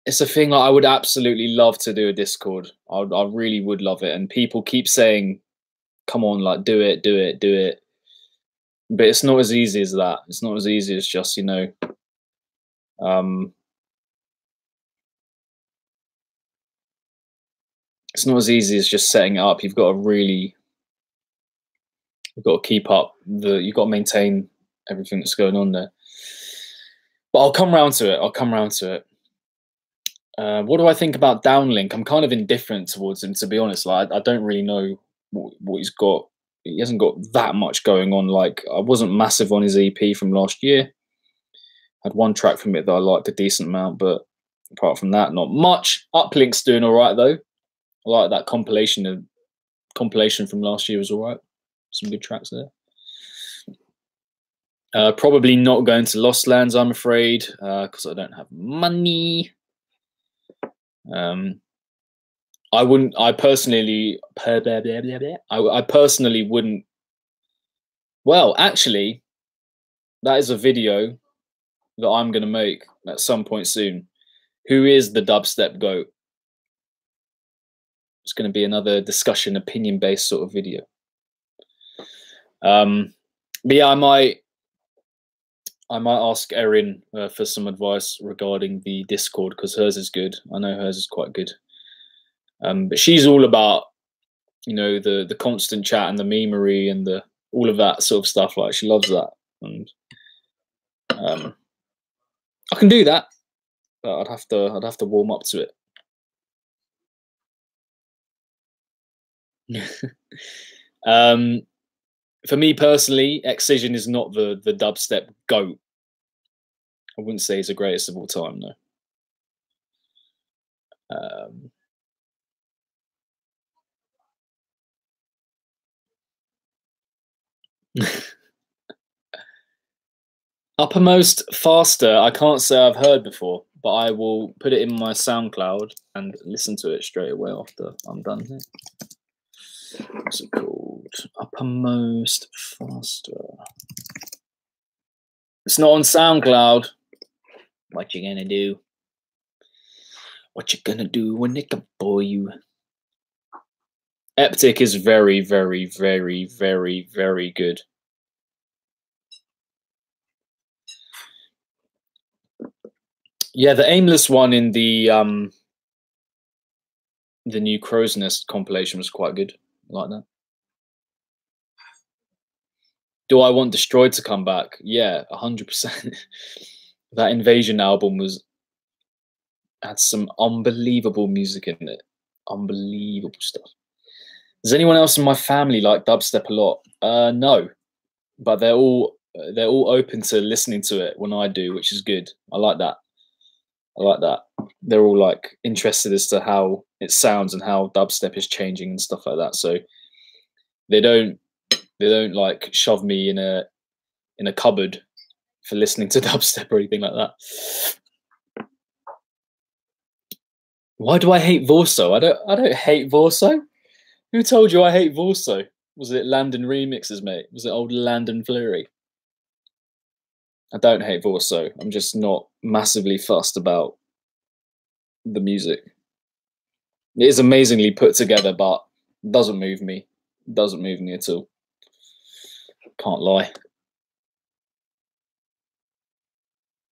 It's a thing. Like, I would absolutely love to do a Discord. I really would love it. And people keep saying, "Come on, like, do it, do it, do it." But it's not as easy as that. It's not as easy as just, um, it's not as easy as just setting it up. You've got to keep up you've got to maintain everything that's going on there. But I'll come round to it. I'll come round to it. What do I think about Downlink? I'm kind of indifferent towards him, to be honest. Like, I don't really know what he's got. He hasn't got that much going on. Like, I wasn't massive on his EP from last year. Had one track from it that I liked a decent amount, but apart from that, not much. Uplink's doing all right though. I like that compilation. The compilation from last year was all right. Some good tracks there. Probably not going to Lost Lands, I'm afraid, because I don't have money. I wouldn't. I personally wouldn't. Well, actually, that is a video that I'm going to make at some point soon. Who is the dubstep goat? It's going to be another discussion, opinion-based sort of video. But yeah, I might ask Erin for some advice regarding the Discord, because hers is good. I know hers is quite good. But she's all about, the constant chat and the memery and the all of that sort of stuff. Like, she loves that, and I can do that, but I'd have to warm up to it. For me personally, Excision is not the dubstep goat. I wouldn't say he's the greatest of all time, though. Uppermost Faster, I can't say I've heard before. but I will put it in my SoundCloud and listen to it straight away after I'm done here. What's it called? Uppermost Faster. It's not on SoundCloud. What you gonna do? What you gonna do when they come for you? Eptic is very, very, very, very, very good. Yeah, the Aimless one in the new Crow's Nest compilation was quite good. I like that. Do I want Destroyed to come back? Yeah, 100%. That Invasion album had some unbelievable music in it. Unbelievable stuff. Does anyone else in my family like dubstep a lot? No, but they're all open to listening to it when I do, which is good. I like that. I like that. They're all like interested as to how it sounds and how dubstep is changing and stuff like that. So they don't like shove me in a cupboard for listening to dubstep or anything like that. Why do I hate Vorso? I don't hate Vorso. Who told you I hate Vorso? Was it Landon remixes, mate? Was it old Landon Fleury? I don't hate Vorso. I'm just not massively fussed about the music. It is amazingly put together, but doesn't move me. Doesn't move me at all. Can't lie.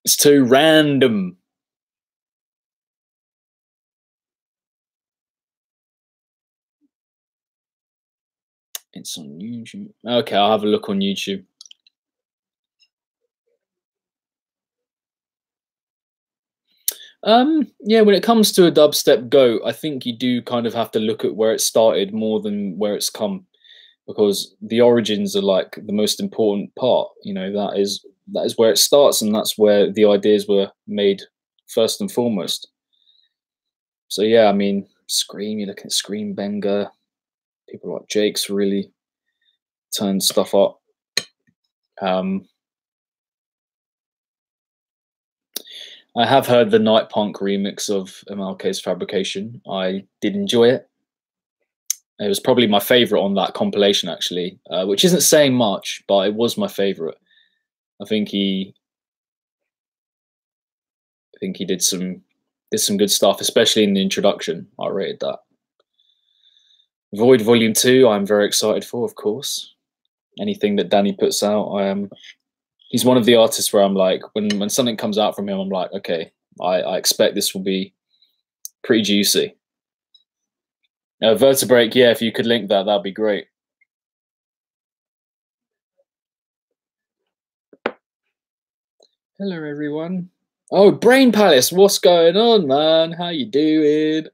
It's too random. It's on YouTube. Okay, I'll have a look on YouTube. Yeah, when it comes to a dubstep go, I think you do kind of have to look at where it started more than where it's come, because the origins are like the most important part. You know, that is where it starts, and that's where the ideas were made first and foremost. So yeah, I mean, Scream, you look at Scream Banger, people like Jake's really turned stuff up. I have heard the Night Punk remix of MLK's Fabrication. I did enjoy it. It was probably my favorite on that compilation, actually, which isn't saying much, but it was my favorite. I think he did some good stuff, especially in the introduction. I rated that. Void Volume 2, I'm very excited for, of course. Anything that Danny puts out, he's one of the artists where I'm like, when something comes out from him, I'm like, okay, I expect this will be pretty juicy. Vertebrake, yeah, if you could link that, that'd be great. Hello, everyone. Oh, Brain Palace, what's going on, man? How you doing?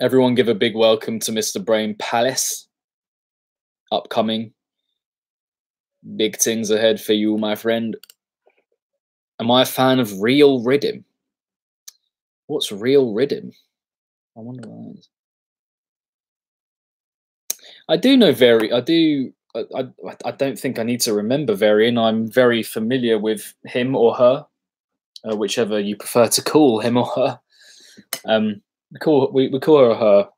Everyone give a big welcome to Mr. Brain Palace. Upcoming. Big things ahead for you, my friend. Am I a fan of Real Rhythm? What's Real Rhythm? I wonder what that is. I do know I don't think I need to remember Varian. I'm very familiar with him or her, whichever you prefer to call him or her. We call her.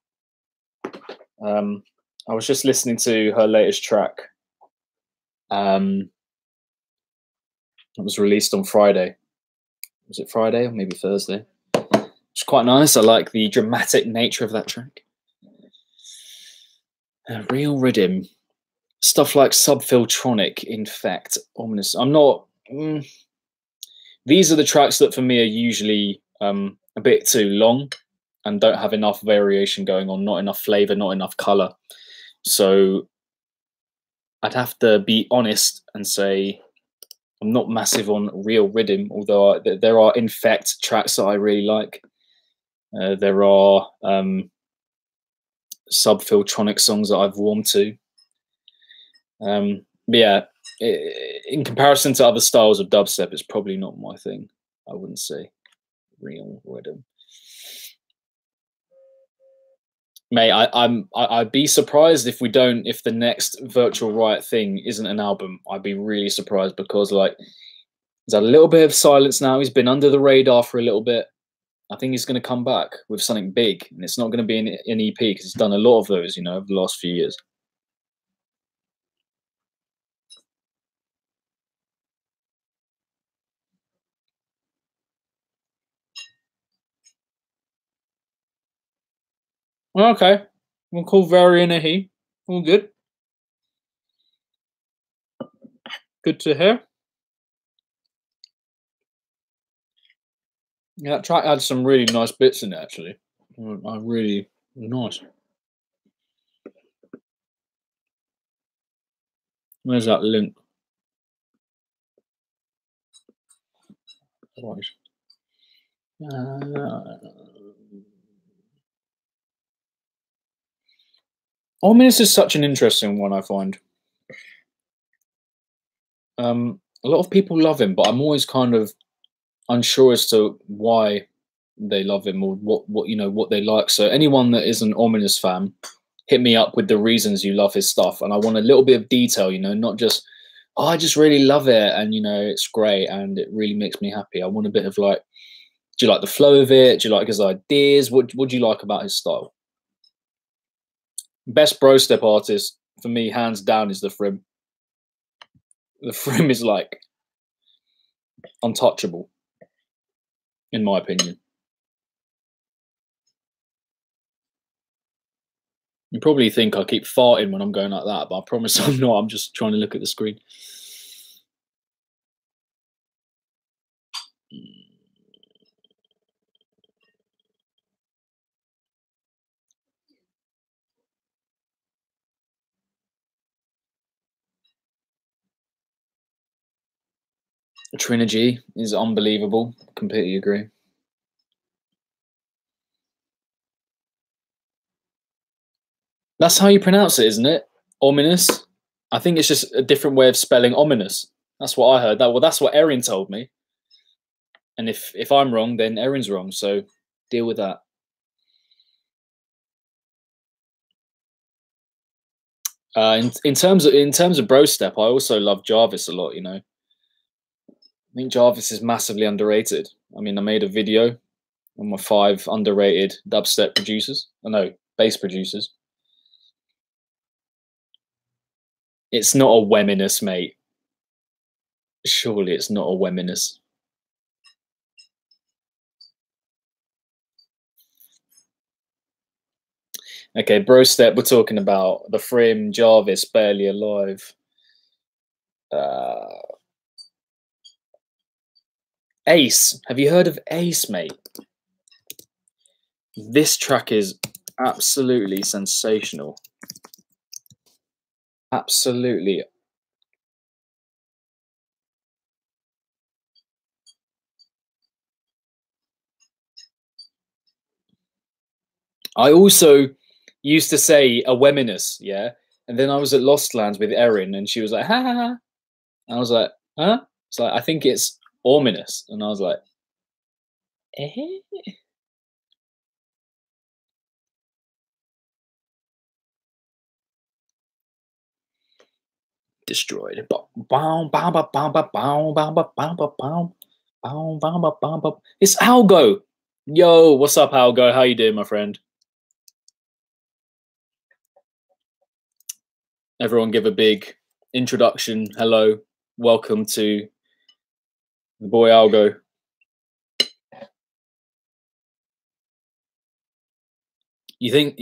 I was just listening to her latest track. It was released on Friday. Was it Friday or maybe Thursday? It's quite nice. I like the dramatic nature of that track. Real Rhythm. Stuff like Subfiltronic, Infect, Ominous. I'm not... these are the tracks that for me are usually a bit too long and don't have enough variation going on, not enough flavour, not enough colour. So I'd have to be honest and say I'm not massive on Real Rhythm, although there are Infect tracks that I really like. There are Subfiltronic songs that I've warmed to. But yeah, in comparison to other styles of dubstep, it's probably not my thing. I wouldn't say Real Rhythm. Mate, I'd be surprised if the next Virtual Riot thing isn't an album. I'd be really surprised, because like He's had a little bit of silence now. He's been under the radar for a little bit. I think he's going to come back with something big, and it's not going to be an EP because he's done a lot of those, you know, over the last few years. Okay, we'll call Varian a he. All good. Good to hear. Yeah, that track had some really nice bits in it, actually. I really nice. Where's that link? Right. Ominous is such an interesting one, I find. A lot of people love him, but I'm always kind of unsure as to why they love him or what you know what they like. So anyone that is an Ominous fan, hit me up with the reasons you love his stuff, and I want a little bit of detail. You know, not just oh, I just really love it, and you know it's great, and it really makes me happy. I want a bit of like, do you like the flow of it? Do you like his ideas? What do you like about his style? Best bro step artist for me, hands down, is the Frim. The Frim is like untouchable, in my opinion. You probably think I keep farting when I'm going like that, but I promise I'm not. I'm just trying to look at the screen. Trilogy is unbelievable. Completely agree. That's how you pronounce it, isn't it? Ominous. I think it's just a different way of spelling ominous. That's what I heard. That's what Erin told me. And if I'm wrong, then Erin's wrong. So deal with that. In terms of bro step, I also love Jarvis a lot. You know, I think Jarvis is massively underrated. I mean, I made a video on my 5 underrated dubstep producers. I know bass producers. It's not a Weminus, mate. Surely it's not a Weminus. Okay, bro step, we're talking about the Frim, Jarvis, Barely Alive. Ace. Have you heard of Ace, mate? This track is absolutely sensational. Absolutely. I also used to say a Weminus, yeah? And then I was at Lost Lands with Erin, and she was like, ha ha ha. And I was like, huh? It's like, I think it's ominous. And I was like, eh? Destroyed. It's Algo. Yo, what's up, Algo? How you doing, my friend? Everyone give a big introduction. Hello. Welcome to the boy Algo. You think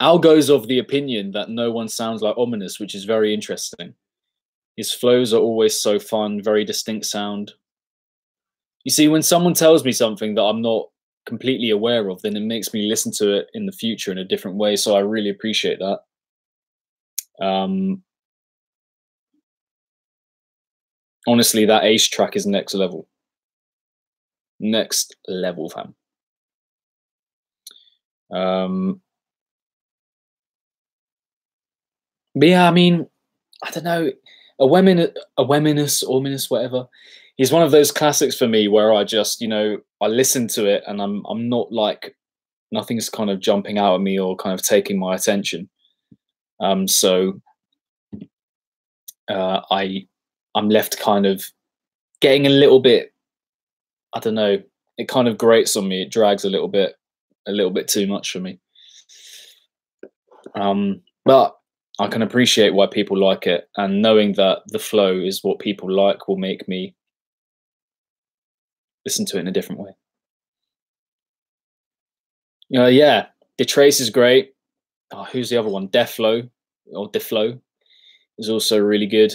Algo's of the opinion that no one sounds like Ominous, which is very interesting. His flows are always so fun, very distinct sound. You see, when someone tells me something that I'm not completely aware of, then it makes me listen to it in the future in a different way. So I really appreciate that. Honestly, that Ace track is next level. Next level, fam. But yeah, I mean, I don't know, a Weminus, Ominous, whatever. He's one of those classics for me where I just, you know, I listen to it and I'm not like, nothing's kind of jumping out at me or kind of taking my attention. So I'm left kind of getting a little bit, I don't know, it kind of grates on me. It drags a little bit too much for me. But I can appreciate why people like it, and knowing that the flow is what people like will make me listen to it in a different way. Yeah, the Trace is great. Oh, who's the other one? Deflo or Deflo is also really good.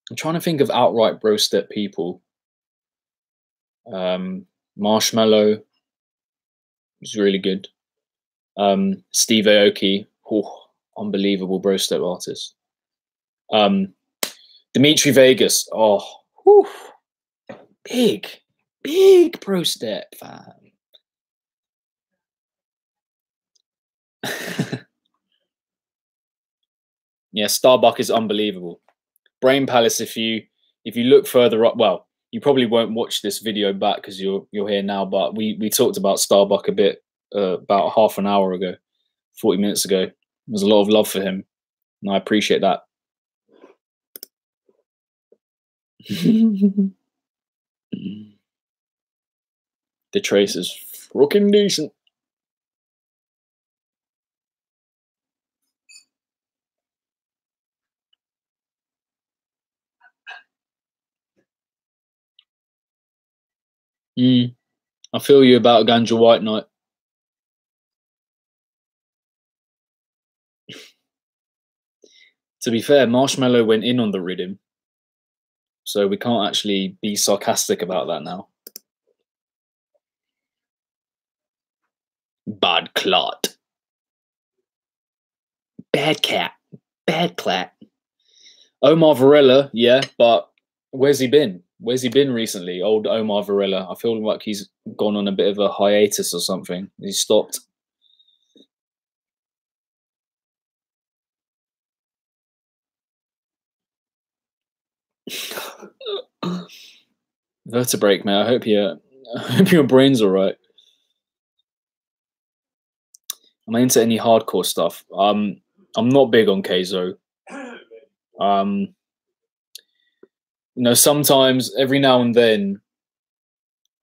I'm trying to think of outright bro step people. Marshmallow is really good. Steve Aoki, oh, unbelievable bro step artist. Dimitri Vegas, oh, whew, big bro step fan. Yeah, Starbuck is unbelievable. Brain Palace, if you look further up, well, you probably won't watch this video back because you're here now, but we talked about Starbuck a bit about half an hour ago, 40 minutes ago. There's a lot of love for him, and I appreciate that. The Trace is fucking decent. I feel you about Ganja White Night. To be fair, Marshmallow went in on the rhythm, so we can't actually be sarcastic about that now. Bad clot. Bad cat. Bad clat. Omar Varela, yeah, but where's he been? Where's he been recently? Old Omar Varela. I feel like he's gone on a bit of a hiatus or something. He stopped. Vertebrae, man. I hope your brain's all right. Am I into any hardcore stuff? I'm not big on Keizo. Sometimes every now and then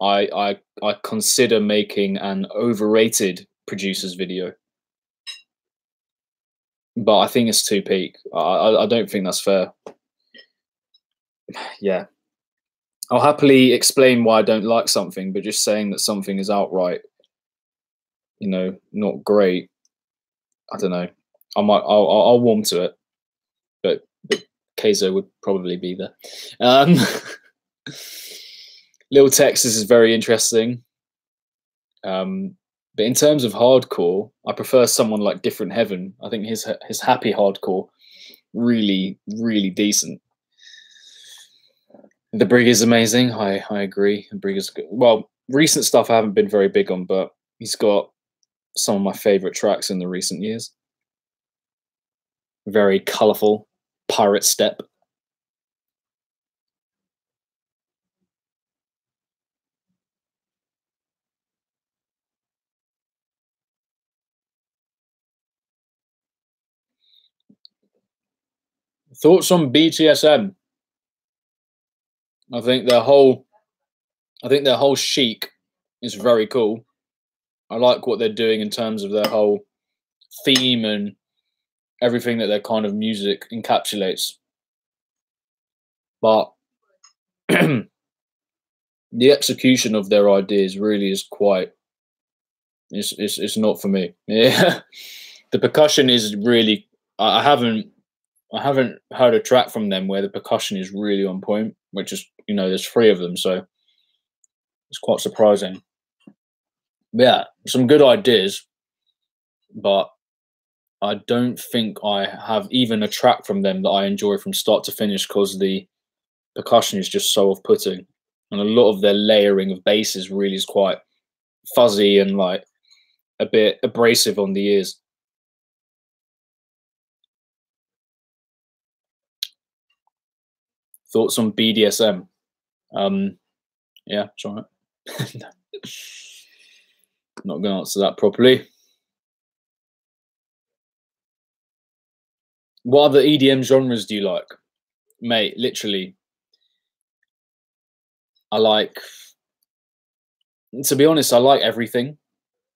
I consider making an overrated producer's video, but I think it's too peak. I don't think that's fair. Yeah, I'll happily explain why I don't like something, but just saying that something is outright, not great. I don't know. I'll warm to it, but Keizo would probably be there. Little Texas is very interesting. But in terms of hardcore, I prefer someone like Different Heaven. I think his happy hardcore really, really decent. The Brig is amazing. I agree. The Brig is good. Well, recent stuff I haven't been very big on, but he's got some of my favorite tracks in the recent years. Very colourful, pirate step. Thoughts on BTSM? I think their whole chic is very cool. I like what they're doing in terms of their whole theme and everything that their kind of music encapsulates. But the execution of their ideas really is quite. It's not for me. Yeah, the percussion is really. I haven't heard a track from them where the percussion is really on point. Which is, there's 3 of them, so it's quite surprising. Yeah, some good ideas, but I don't think I have even a track from them that I enjoy from start to finish because the percussion is just so off-putting, and a lot of their layering of basses really is quite fuzzy and like a bit abrasive on the ears. Thoughts on BDSM? Yeah, it's all right. Not going to answer that properly. What other EDM genres do you like? Mate, literally I like, to be honest, I like everything.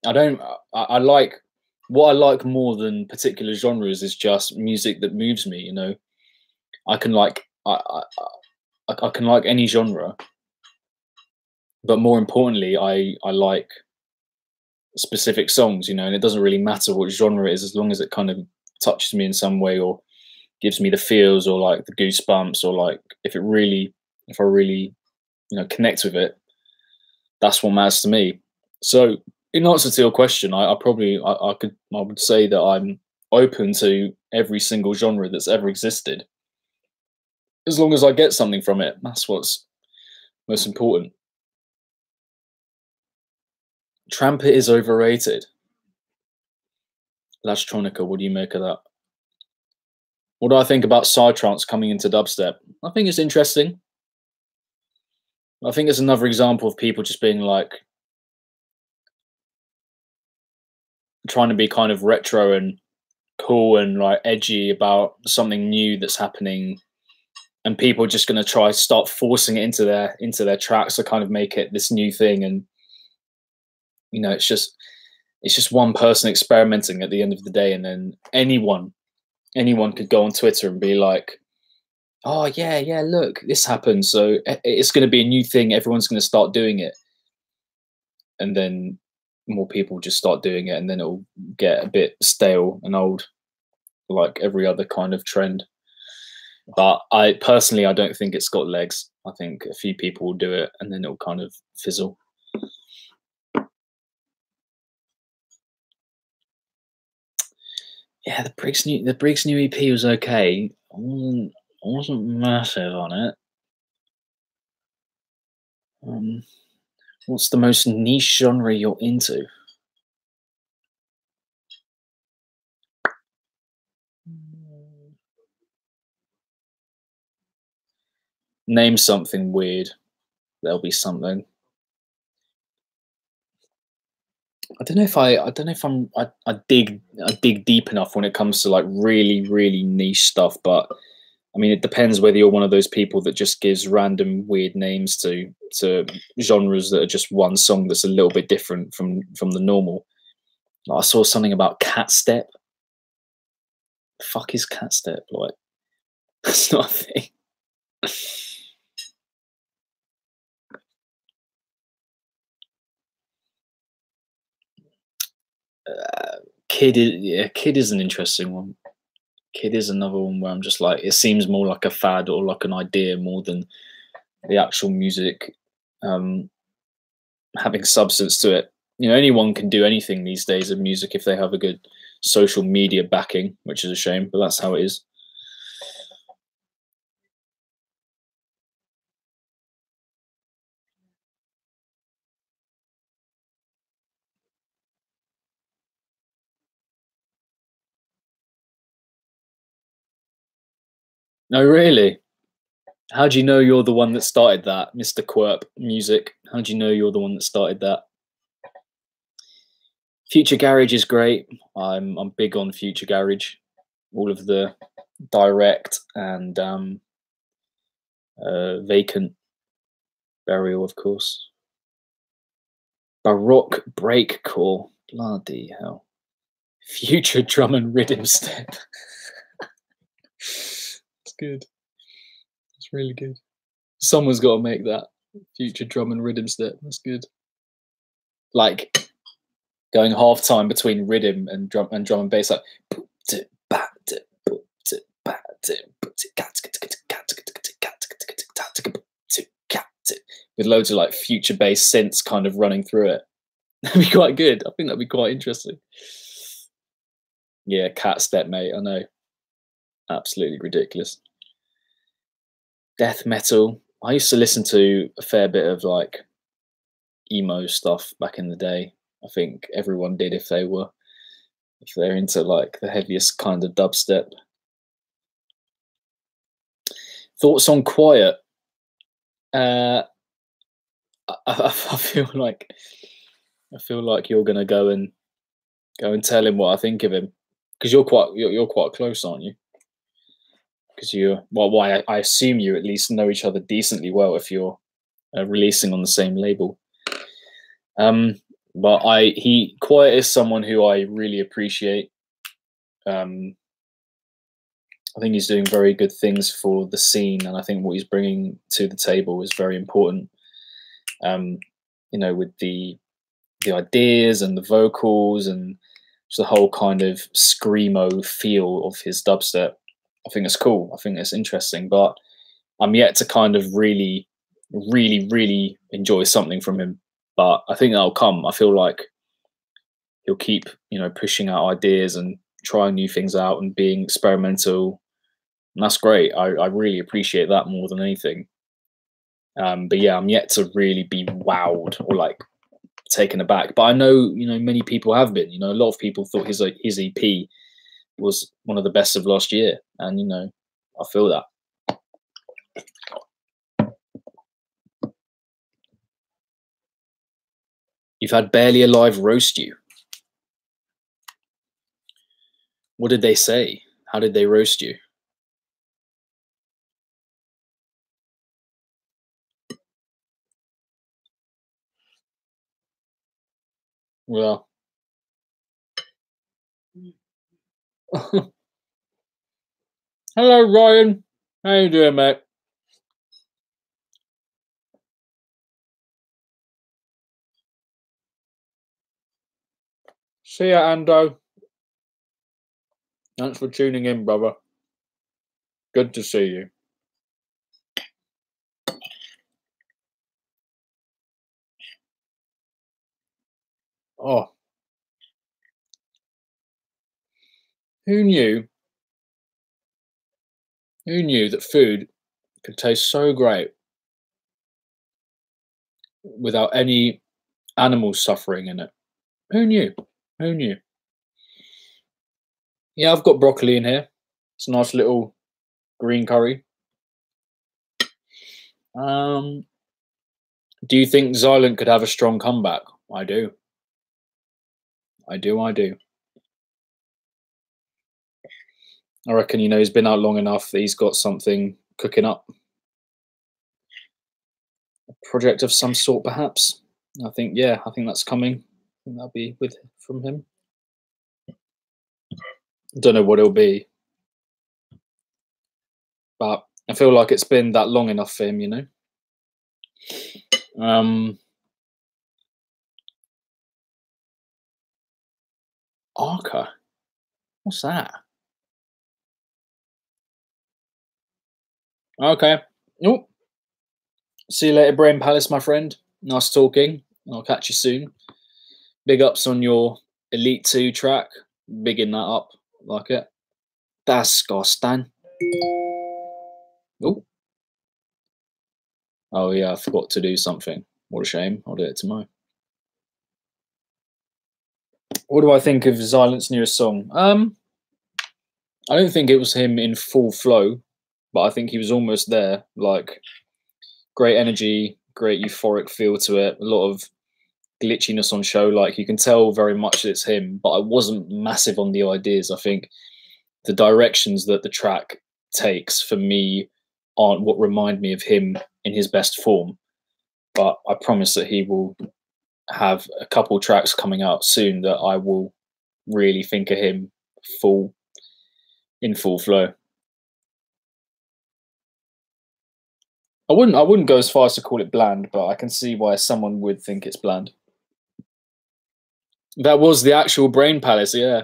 I don't. I like, what I like more than particular genres is just music that moves me. I can like I can like any genre, but more importantly, I like specific songs. And it doesn't really matter what genre it is, as long as it kind of touches me in some way, or gives me the feels, or like the goosebumps, or like if I really connect with it. That's what matters to me. So, in answer to your question, I would say that I'm open to every single genre that's ever existed, as long as I get something from it. That's what's most important. Trumpet is overrated. Electronica, what do you make of that? What do I think about psytrance coming into dubstep? I think it's interesting. I think it's another example of people just being like, trying to be kind of retro and cool and like edgy about something new that's happening, and people just going to try start forcing it into their tracks to kind of make it this new thing. And it's just one person experimenting at the end of the day, and then anyone could go on Twitter and be like, oh yeah, look, this happened, so it's going to be a new thing, everyone's going to start doing it, and then more people just start doing it, and then it'll get a bit stale and old, like every other kind of trend. But I don't think it's got legs. I think a few people will do it, and then it'll kind of fizzle. Yeah, the Briggs new EP was okay. I wasn't massive on it. What's the most niche genre you're into? Name something weird. There'll be something. I don't know if I dig deep enough when it comes to like really, really niche stuff, but I mean, it depends whether you're one of those people that just gives random weird names to genres that are just one song that's a little bit different from the normal. Like, I saw something about cat step. The fuck is cat step? Like, that's not a thing. Kid is an interesting one. Kid is another one where I'm just like, it seems more like a fad or like an idea more than the actual music having substance to it. Anyone can do anything these days in music if they have a good social media backing, which is a shame, but that's how it is. No, really? How do you know you're the one that started that, Mr. Quirp Music? How do you know you're the one that started that? Future Garage is great. I'm big on Future Garage. All of the direct and vacant burial, of course. Baroque breakcore. Bloody hell. Future drum and rhythm step. It's good. It's really good. Someone's got to make that. Future drum and rhythm step. That's good. Like going half time between rhythm and drum and bass, like with loads of like future bass synths kind of running through it. That'd be quite good. I think that'd be quite interesting. Yeah, cat step, mate. I know. Absolutely ridiculous. Death metal. I used to listen to a fair bit of like emo stuff back in the day. I think everyone did if they're into like the heaviest kind of dubstep. Thoughts on Quiet? I feel like you're gonna go and tell him what I think of him, because you're quite close, aren't you? Because I assume you at least know each other decently well if you're releasing on the same label. But Quiet is someone who I really appreciate. I think he's doing very good things for the scene, and I think what he's bringing to the table is very important. You know, with the ideas and the vocals and just the whole kind of screamo feel of his dubstep. I think it's cool. I think it's interesting, but I'm yet to kind of really enjoy something from him. But I think that'll come. I feel like he'll keep, you know, pushing out ideas and trying new things out and being experimental. And that's great. I really appreciate that more than anything. But yeah, I'm yet to really be wowed or like taken aback. But I know, you know, many people have been. You know, a lot of people thought his EP was one of the best of last year, and you know, I feel that. You've had Barely Alive roast you. What did they say? How did they roast you? Well, hello, Ryan. How you doing, mate? See ya, Ando. Thanks for tuning in, brother. Good to see you. Oh, who knew? Who knew that food could taste so great without any animal suffering in it? Who knew? Who knew? Yeah, I've got broccoli in here. It's a nice little green curry. Do you think Xylent could have a strong comeback? I do. I do. I reckon, you know, he's been out long enough that he's got something cooking up. A project of some sort, perhaps. I think that's coming. I think that'll be from him. Don't know what it'll be, but I feel like it's been that long enough for him, you know. Arca, what's that? Okay. Oh, see you later, Brain Palace, my friend. Nice talking. I'll catch you soon. Big ups on your Elite 2 track. Bigging that up. Like it. Disgusting. Oh. Oh yeah, I forgot to do something. What a shame. I'll do it tomorrow. What do I think of Xylent's newest song? I don't think it was him in full flow, but I think he was almost there. Like, great energy, great euphoric feel to it, a lot of glitchiness on show. Like, you can tell very much that it's him, but I wasn't massive on the ideas. I think the directions that the track takes for me aren't what remind me of him in his best form. But I promise that he will have a couple tracks coming out soon that I will really think of him in full flow. I wouldn't go as far as to call it bland, but I can see why someone would think it's bland. That was the actual Brain Palace, yeah.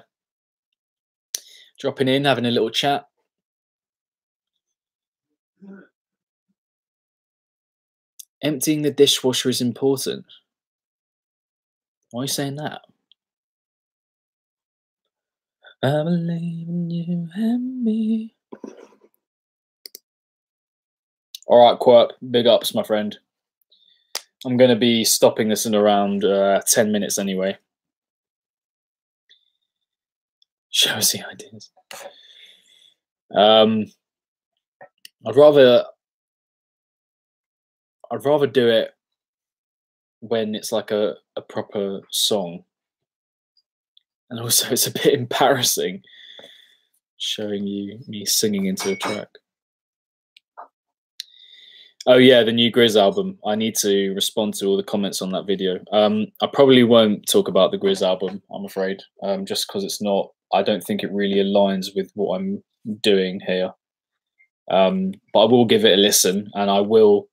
Dropping in, having a little chat. Emptying the dishwasher is important. Why are you saying that? I believe in you and me. All right, Quirp, big ups, my friend. I'm going to be stopping this in around 10 minutes anyway. Show us the ideas. I'd rather do it when it's like a proper song. And also it's a bit embarrassing showing you me singing into a track. Oh yeah, the new Grizz album. I need to respond to all the comments on that video. I probably won't talk about the Grizz album, I'm afraid, just because it's not. I don't think it really aligns with what I'm doing here. But I will give it a listen, and I will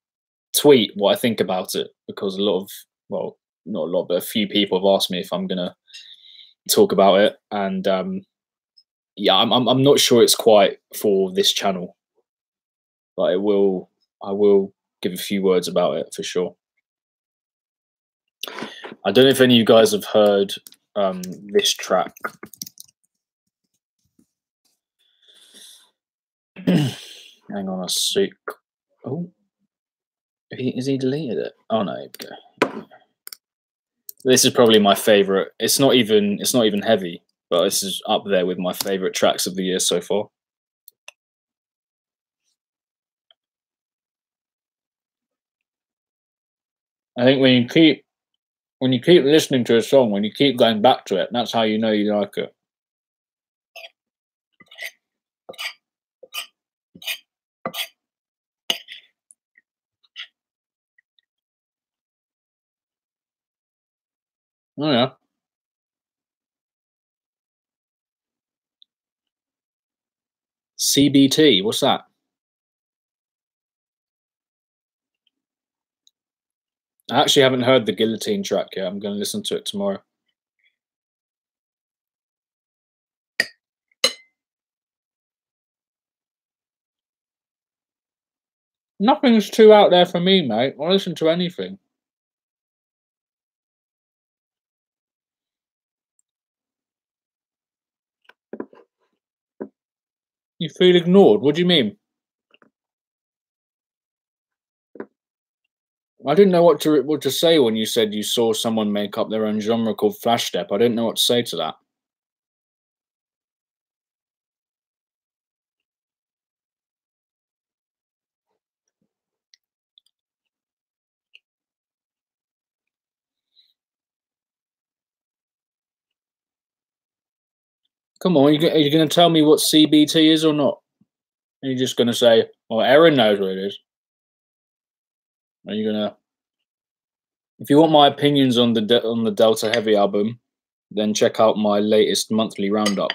tweet what I think about it, because a lot of, well, not a lot, but a few people have asked me if I'm gonna talk about it, and yeah, I'm not sure it's quite for this channel, but I will give a few words about it for sure. I don't know if any of you guys have heard this track. Hang on a sec. Oh, is he deleted it? Oh no, here we go. This is probably my favorite. It's not even heavy, but this is up there with my favorite tracks of the year so far. I think when you keep listening to a song, when you keep going back to it, that's how you know you like it. Oh yeah. CBT, what's that? I actually haven't heard the Guillotine track yet. I'm going to listen to it tomorrow. Nothing's too out there for me, mate. I'll listen to anything. You feel ignored? What do you mean? I didn't know what to say when you said you saw someone make up their own genre called flash step. I didn't know what to say to that. Come on, are you going to tell me what CBT is or not? Are you just going to say, "Well, Aaron knows what it is"? Are you going to? If you want my opinions on the Delta Heavy album, then check out my latest monthly roundup.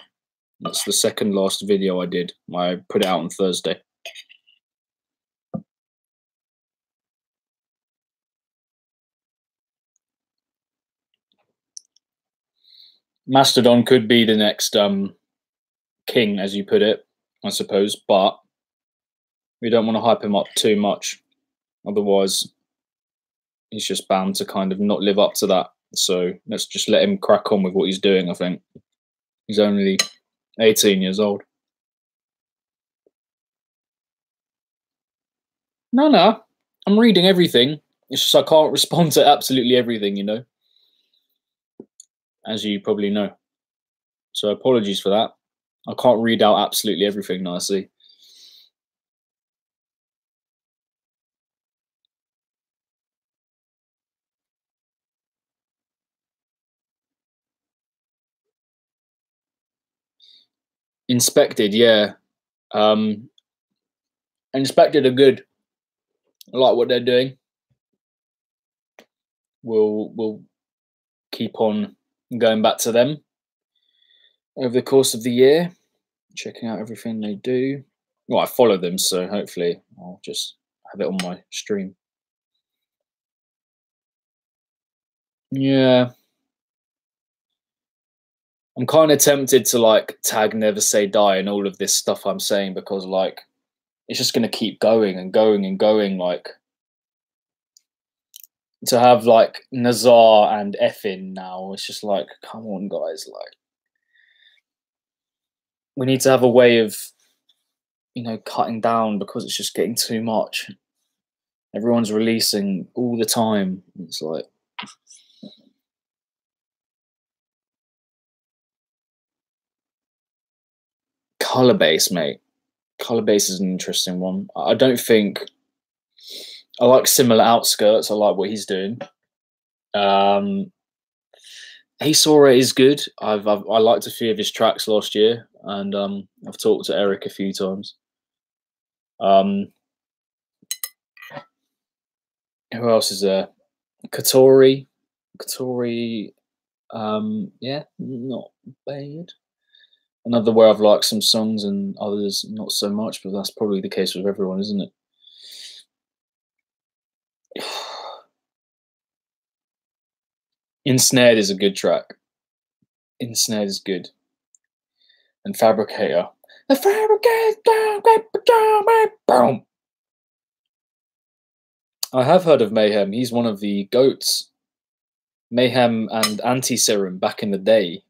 That's the second last video I did. I put it out on Thursday. Mastodon could be the next king, as you put it, I suppose, but we don't want to hype him up too much. Otherwise, he's just bound to kind of not live up to that. So let's just let him crack on with what he's doing, I think. He's only 18 years old. No. I'm reading everything. It's just I can't respond to absolutely everything, you know, as you probably know. So apologies for that. I can't read out absolutely everything that I see. Inspected, yeah. Inspected are good. I like what they're doing. We'll keep on going back to them over the course of the year, checking out everything they do. Well, I follow them, so hopefully I'll just have it on my stream. Yeah. I'm kind of tempted to like tag Never Say Die and all of this stuff I'm saying, because like it's just going to keep going and going and going. Like to have like Nazar and Effin now, it's just like, come on, guys. Like we need to have a way of, you know, cutting down, because it's just getting too much. Everyone's releasing all the time. It's like, color base, mate. Color base is an interesting one. I don't think I like Similar Outskirts. I like what he's doing. He Saw It is good. I liked a few of his tracks last year, and I've talked to Eric a few times. Who else is there? Katori. Katori. Yeah, not bad. Another where I've liked some songs and others not so much, but that's probably the case with everyone, isn't it? Ensnared is a good track. Ensnared is good. And Fabricator. The Fabricator. Boom. I have heard of Mayhem. He's one of the goats. Mayhem and Anti-Serum back in the day.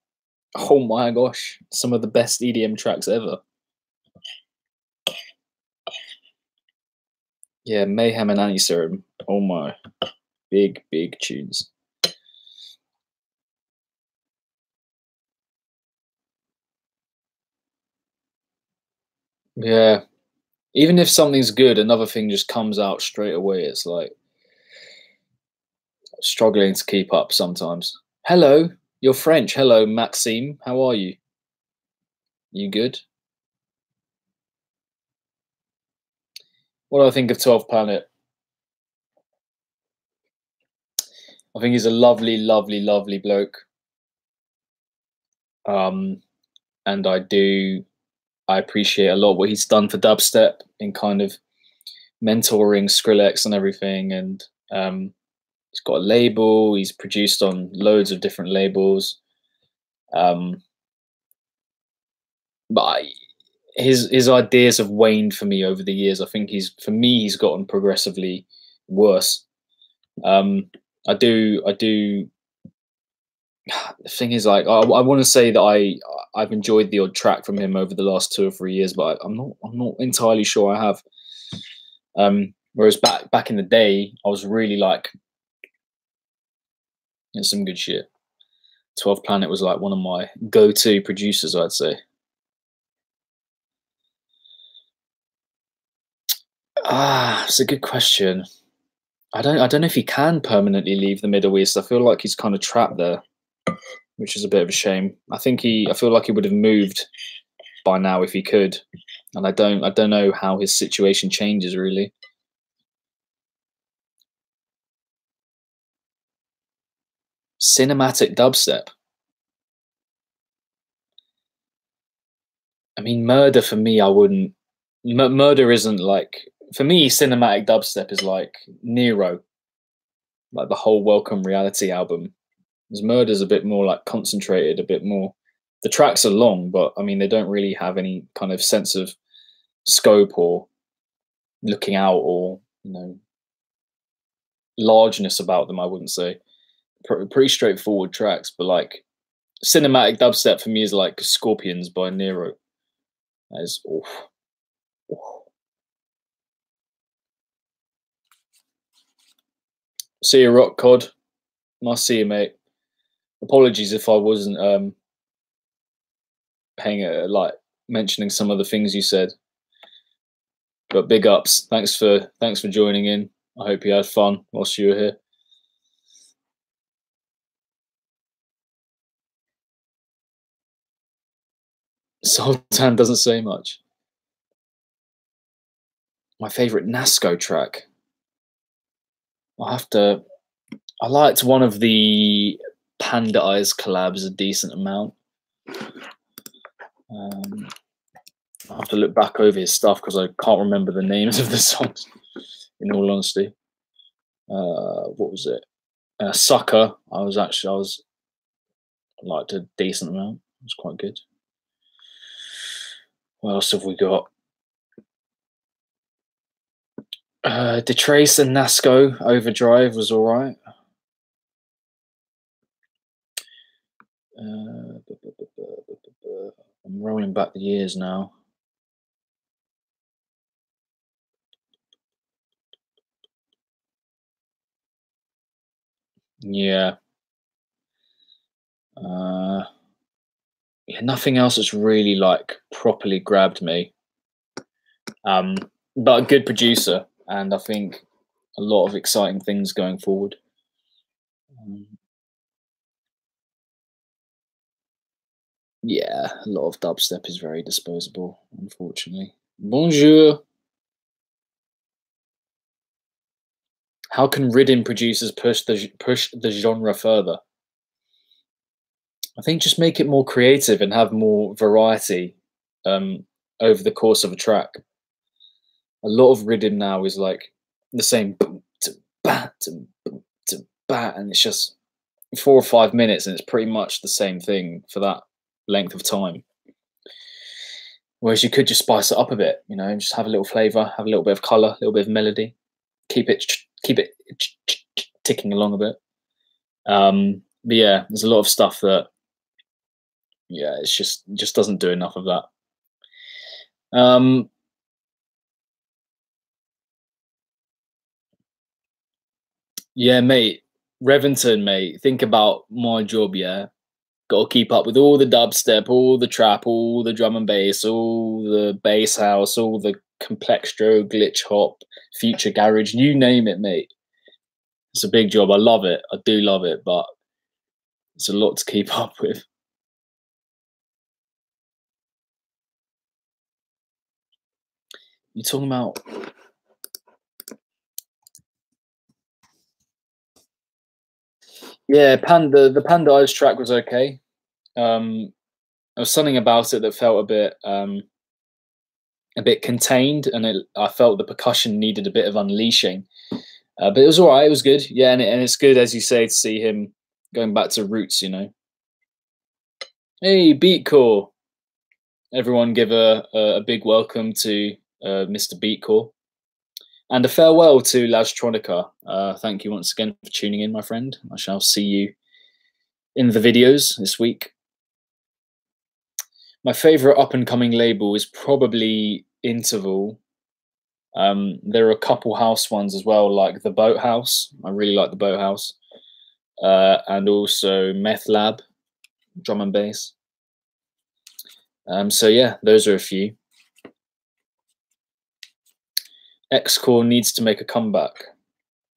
Oh my gosh. Some of the best EDM tracks ever. Yeah, Mayhem and Anti-Serum. Oh my. Big, big tunes. Yeah. Even if something's good, another thing just comes out straight away. It's like struggling to keep up sometimes. Hello, you're French. Hello, Maxime. How are you? You good? What do I think of 12 Planet? I think he's a lovely, lovely, lovely bloke. And I appreciate a lot what he's done for dubstep in kind of mentoring Skrillex and everything. And he's got a label. He's produced on loads of different labels. But his ideas have waned for me over the years. I think he's gotten progressively worse. I do. The thing is, like, I want to say that I've enjoyed the odd track from him over the last 2 or 3 years, but I'm not entirely sure I have. Whereas back in the day, I was really like, it's some good shit. 12 Planet was like one of my go-to producers, I'd say. It's a good question. I don't know if he can permanently leave the Middle East. I feel like he's kind of trapped there, which is a bit of a shame. I feel like he would have moved by now if he could, and I don't know how his situation changes really. Cinematic dubstep. I mean, murder for me, I wouldn't. Murder isn't like, for me. Cinematic dubstep is like Nero, like the whole Welcome Reality album. Because Murder's a bit more like concentrated, a bit more. The tracks are long, but I mean they don't really have any kind of sense of scope or looking out or largeness about them. I wouldn't say. Pretty straightforward tracks, but like cinematic dubstep for me is like Scorpions by Nero. That is awful. See you, Rock Cod. Nice to see you, mate. Apologies if I wasn't like mentioning some of the things you said. But big ups. Thanks for joining in. I hope you had fun whilst you were here. Sultan doesn't say much. My favourite Nasco track. I liked one of the Panda Eyes collabs a decent amount. I have to look back over his stuff because I can't remember the names of the songs, in all honesty. What was it? Sucker. I liked a decent amount. It was quite good. What else have we got? Detrace and Nasco Overdrive was all right. I'm rolling back the years now. Yeah. Yeah, nothing else that's really like properly grabbed me. But a good producer, and I think a lot of exciting things going forward. Yeah, a lot of dubstep is very disposable, unfortunately. Bonjour. How can Riddim producers push the genre further? I think just make it more creative and have more variety um, over the course of a track. A lot of Riddim now is like the same boom to bat to boom to bat, and it's just 4 or 5 minutes, and it's pretty much the same thing for that length of time. Whereas you could just spice it up a bit, you know, and just have a little flavor, have a little bit of color, a little bit of melody, keep it ticking along a bit. But yeah, there's a lot of stuff that yeah, it's just doesn't do enough of that. Um, yeah, mate, Revington, mate. Think about my job. Yeah, got to keep up with all the dubstep, all the trap, all the drum and bass, all the bass house, all the complextro, glitch hop, future garage, you name it, mate. It's a big job. I love it. I do love it, but it's a lot to keep up with. You're talking about yeah, Panda. The Panda Eyes track was okay. There was something about it that felt a bit contained, and I felt the percussion needed a bit of unleashing. But it was all right. It was good. Yeah, and it's good, as you say, to see him going back to roots. You know. Hey, Beatcore! Everyone, give a big welcome to Mr. Beatcore, and a farewell to Lastronica. Thank you once again for tuning in, my friend. I shall see you in the videos this week. My favorite up and coming label is probably Interval. There are a couple house ones as well, like the Boathouse. I really like the Boathouse, and also Meth Lab, drum and bass. So yeah, those are a few. X-Core needs to make a comeback.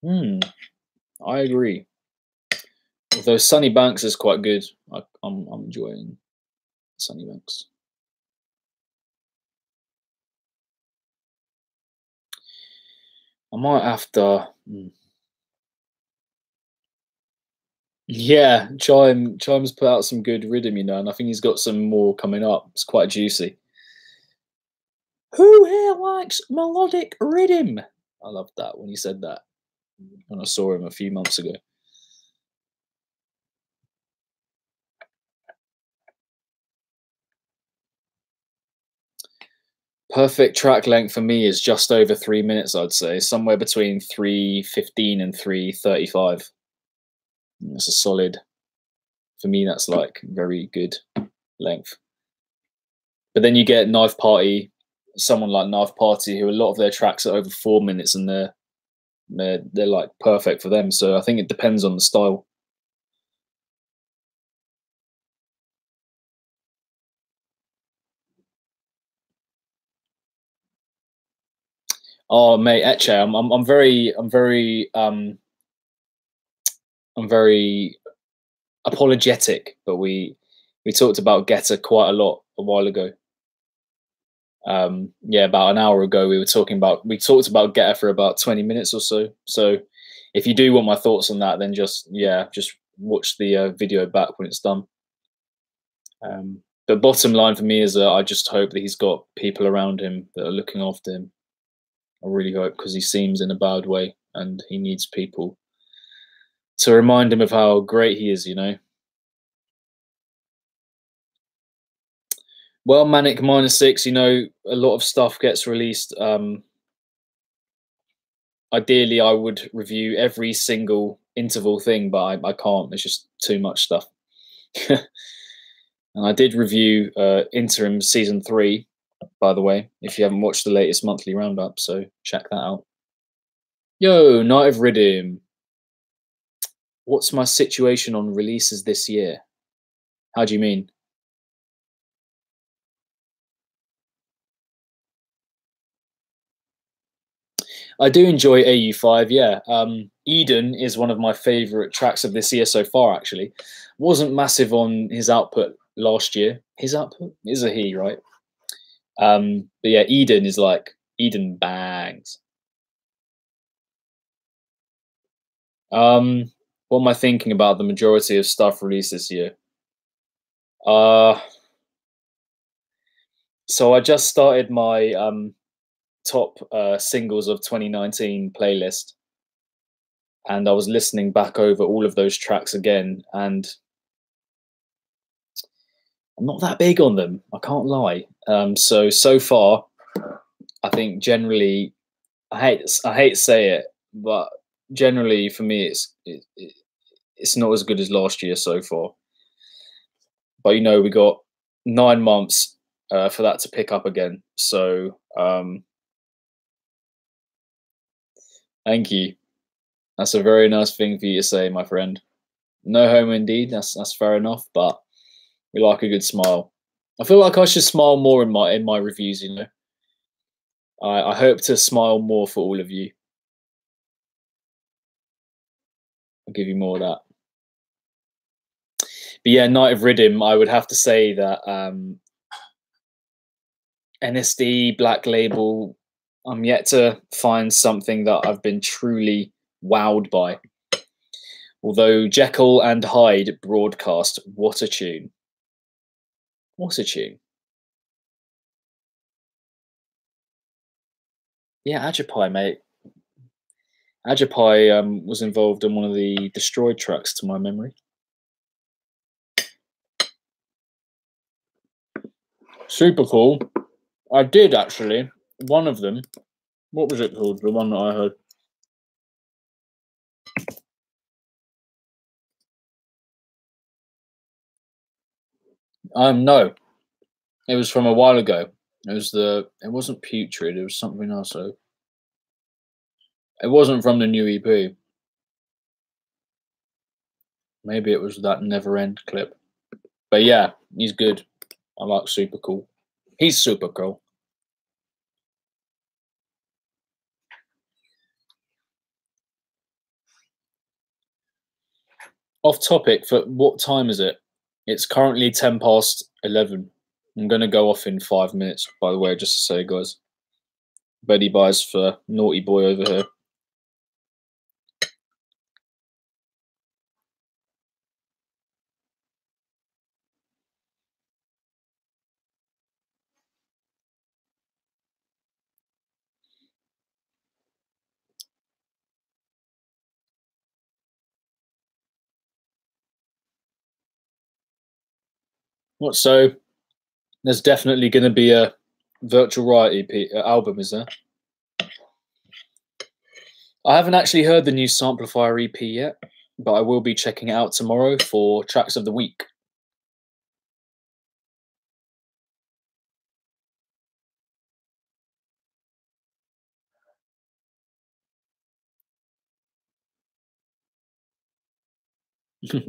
I agree. Although Sunny Banks is quite good. I'm enjoying Sunny Banks. I might have to. Yeah, Chime's put out some good rhythm, you know, and I think he's got some more coming up. It's quite juicy. Who here likes melodic rhythm? I loved that when he said that when I saw him a few months ago. Perfect track length for me is just over 3 minutes, I'd say, somewhere between 3:15 and 3:35. That's a solid. For me, that's like very good length. But then you get Knife Party, someone like Knife Party, who a lot of their tracks are over 4 minutes, and they're like perfect for them. So I think it depends on the style. Oh mate, Etche, I'm very apologetic, but we talked about Getter quite a lot a while ago. Yeah, about an hour ago we talked about Getter for about 20 minutes or so. So if you do want my thoughts on that, then just watch the video back when it's done. But bottom line for me is I just hope that he's got people around him that are looking after him. I really hope, because he seems in a bad way and he needs people to remind him of how great he is, you know. Well, Manic -6, you know, a lot of stuff gets released. Ideally, I would review every single interval thing, but I can't. There's just too much stuff. And I did review Interim Season 3, by the way, if you haven't watched the latest monthly roundup, so check that out. Yo, Night of Riddim. What's my situation on releases this year? How do you mean? I do enjoy AU5, yeah. Eden is one of my favourite tracks of this year so far, actually. Wasn't massive on his output last year. His output? Is a he, right? But yeah, Eden is like, Eden bangs. What am I thinking about the majority of stuff released this year? Uh, so I just started my top singles of 2019 playlist, and I was listening back over all of those tracks again, and I'm not that big on them. I can't lie. So far, I think generally, I hate to say it, but generally for me, it's not as good as last year so far. But we got 9 months for that to pick up again. So thank you. That's a very nice thing for you to say, my friend. No homo indeed. That's fair enough. But we like a good smile. I feel like I should smile more in my reviews. I hope to smile more for all of you. I'll give you more of that. But yeah, Night of Riddim, I would have to say that NSD Black Label, I'm yet to find something that I've been truly wowed by. Although Jekyll and Hyde broadcast, what a tune. What a tune. Yeah, Ajapai, mate. Ajapai was involved in one of the Destroyed tracks, to my memory. Super cool. I did, actually. One of them. What was it called? The one that I heard. No. It was from a while ago. It wasn't Putrid, it was something else, though. It wasn't from the new EP. Maybe it was that Never End clip. But yeah, he's good. I like Super Cool. He's super cool. Off topic, for what time is it? It's currently 11:10. I'm going to go off in 5 minutes, by the way, just to say, guys. Betty buys for naughty boy over here. What, so there's definitely going to be a Virtual Riot EP album, is there? I haven't actually heard the new Samplifier EP yet, but I will be checking it out tomorrow for Tracks of the Week.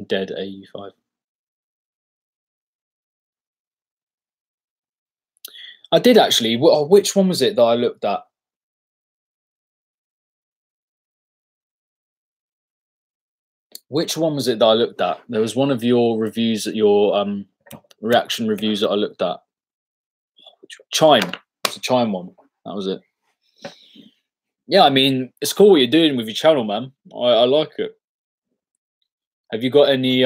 Dead AU5. I did actually. Which one was it that I looked at? Which one was it that I looked at? There was one of your reviews, your reaction reviews that I looked at. Chime. It's a Chime one. That was it. Yeah, I mean, it's cool what you're doing with your channel, man. I like it. Have you got any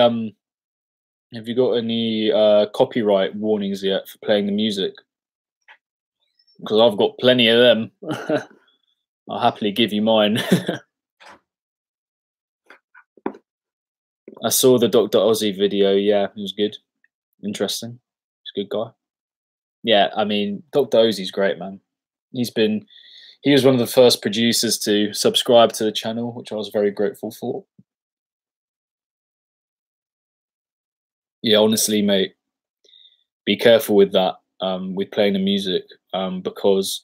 copyright warnings yet for playing the music? Because I've got plenty of them. I'll happily give you mine. I saw the Dr. Ozzy video. Yeah, it was good. Interesting. He's a good guy. Yeah, I mean, Dr. Ozzy's great, man. He was one of the first producers to subscribe to the channel, which I was very grateful for. Yeah, honestly, mate, be careful with that, with playing the music, because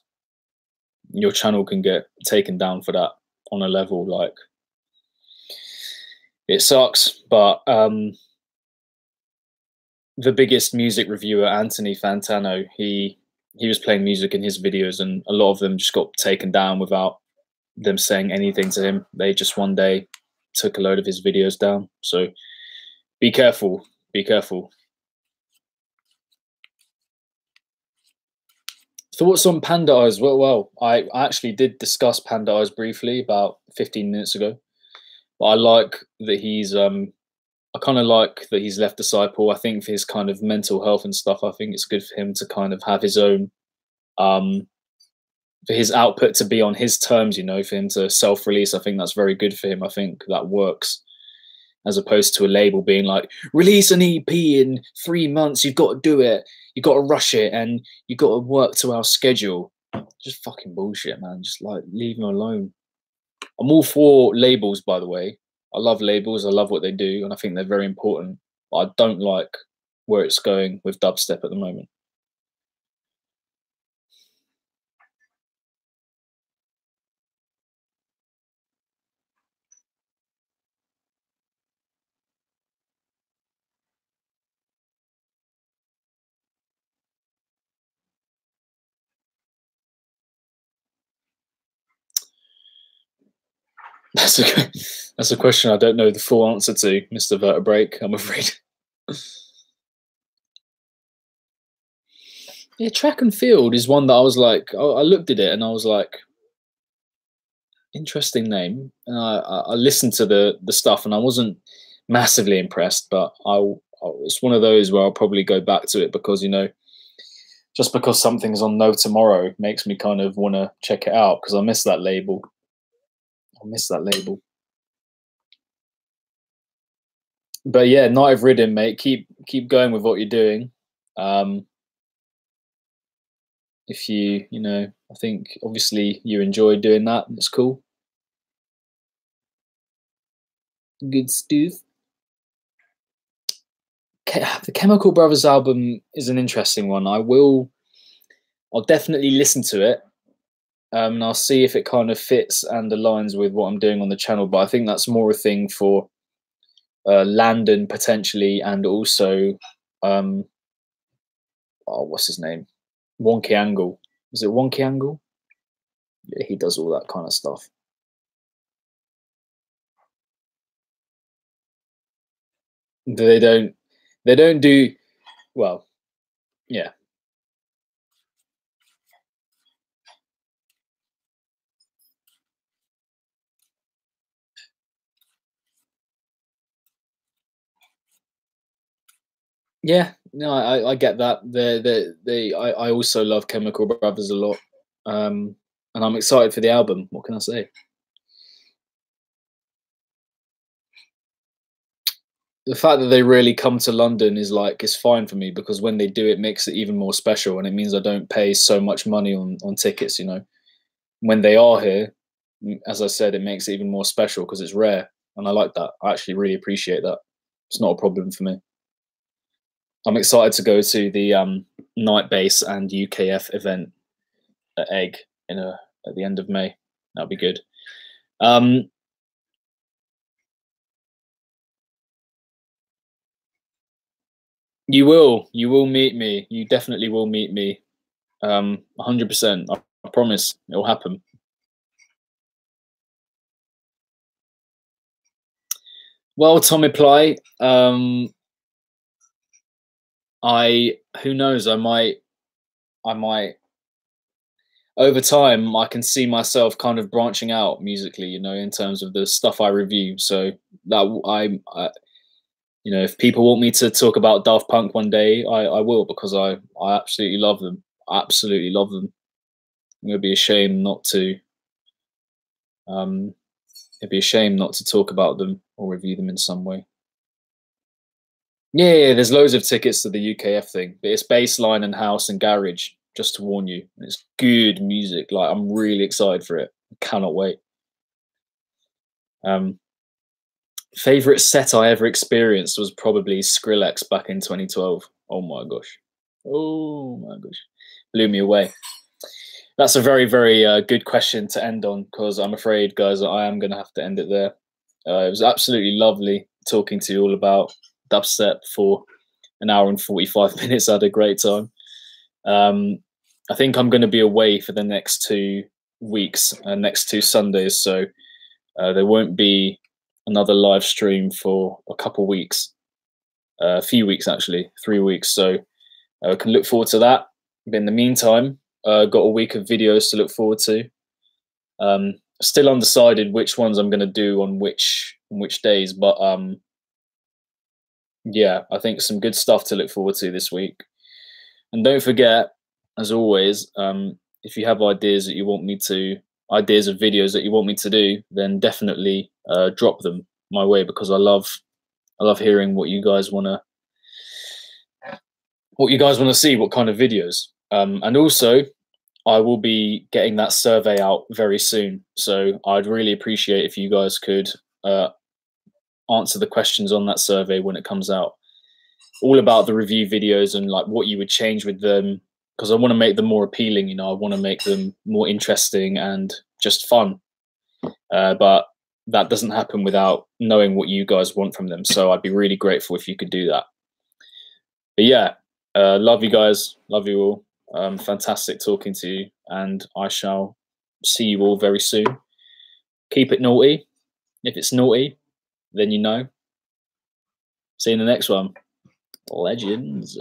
your channel can get taken down for that on a level, like, it sucks, but the biggest music reviewer, Anthony Fantano, he was playing music in his videos, and a lot of them just got taken down without them saying anything to him. They just one day took a load of his videos down. So be careful. Be careful. Thoughts on Panda Eyes? Well, I actually did discuss Panda Eyes briefly about 15 minutes ago. But I like that he's I kind of like that he's left Disciple. I think for his kind of mental health and stuff, I think it's good for him to kind of have his own, um, for his output to be on his terms, you know, for him to self-release. I think that's very good for him. I think that works, as opposed to a label being like, release an EP in 3 months, you've got to do it, you've got to rush it, and you've got to work to our schedule. Just fucking bullshit, man. Just like leave him alone. I'm all for labels, by the way. I love labels. I love what they do, and I think they're very important. But I don't like where it's going with dubstep at the moment. That's a question I don't know the full answer to, Mr. Vertebrake, I'm afraid. Yeah, track and field is one that I was like, I looked at it and I was like, interesting name. And I listened to the stuff and I wasn't massively impressed, but it's one of those where I'll probably go back to it because, you know, just because something's on No Tomorrow makes me kind of want to check it out because I miss that label. But yeah, Night of Riddim, mate. Keep going with what you're doing. If you know, I think obviously you enjoy doing that. It's cool. Good stuff. The Chemical Brothers album is an interesting one. I'll definitely listen to it. And I'll see if it kind of fits and aligns with what I'm doing on the channel. But I think that's more a thing for Landon potentially, and also what's his name? Wonky Angle. Is it Wonky Angle? Yeah, he does all that kind of stuff. They don't do well. Yeah. Yeah, no, I get that. I also love Chemical Brothers a lot, and I'm excited for the album. What can I say? The fact that they really come to London is fine for me because when they do, it makes it even more special, and it means I don't pay so much money on tickets. You know, when they are here, as I said, it makes it even more special because it's rare, and I like that. I actually really appreciate that. It's not a problem for me. I'm excited to go to the Night Bass and UKF event at Egg at the end of May. That'll be good. You will meet me. You definitely will meet me. 100%. I promise it will happen. Well, Tommy Ply, who knows? I might over time. I can see myself kind of branching out musically, you know, in terms of the stuff I review. So that you know, if people want me to talk about Daft Punk one day, I will because I absolutely love them. I absolutely love them. It'd be a shame not to. It'd be a shame not to talk about them or review them in some way. Yeah, there's loads of tickets to the UKF thing, but it's bassline and house and garage. Just to warn you, it's good music. Like I'm really excited for it. I cannot wait. Favorite set I ever experienced was probably Skrillex back in 2012. Oh my gosh. Oh my gosh. Blew me away. That's a very, very good question to end on because I'm afraid, guys, I am going to have to end it there. It was absolutely lovely talking to you all about dubstep for an hour and 45 minutes. I had a great time. I think I'm going to be away for the next 2 weeks, next 2 Sundays, so there won't be another live stream for a couple weeks, a few weeks actually, 3 weeks. So I can look forward to that. But in the meantime, got a week of videos to look forward to. Still undecided which ones I'm going to do on which on which days, but yeah, I think some good stuff to look forward to this week. And don't forget, as always, if you have ideas that you want me to, ideas of videos that you want me to do, then definitely drop them my way, because I love hearing what you guys want to see, what kind of videos. And also, I will be getting that survey out very soon, so I'd really appreciate if you guys could answer the questions on that survey when it comes out, all about the review videos and like what you would change with them, because I want to make them more appealing. You know, I want to make them more interesting and just fun. But that doesn't happen without knowing what you guys want from them. So I'd be really grateful if you could do that. But yeah, love you guys. Love you all. Fantastic talking to you, and I shall see you all very soon. Keep it naughty. If it's naughty, then you know. See you in the next one. Legends.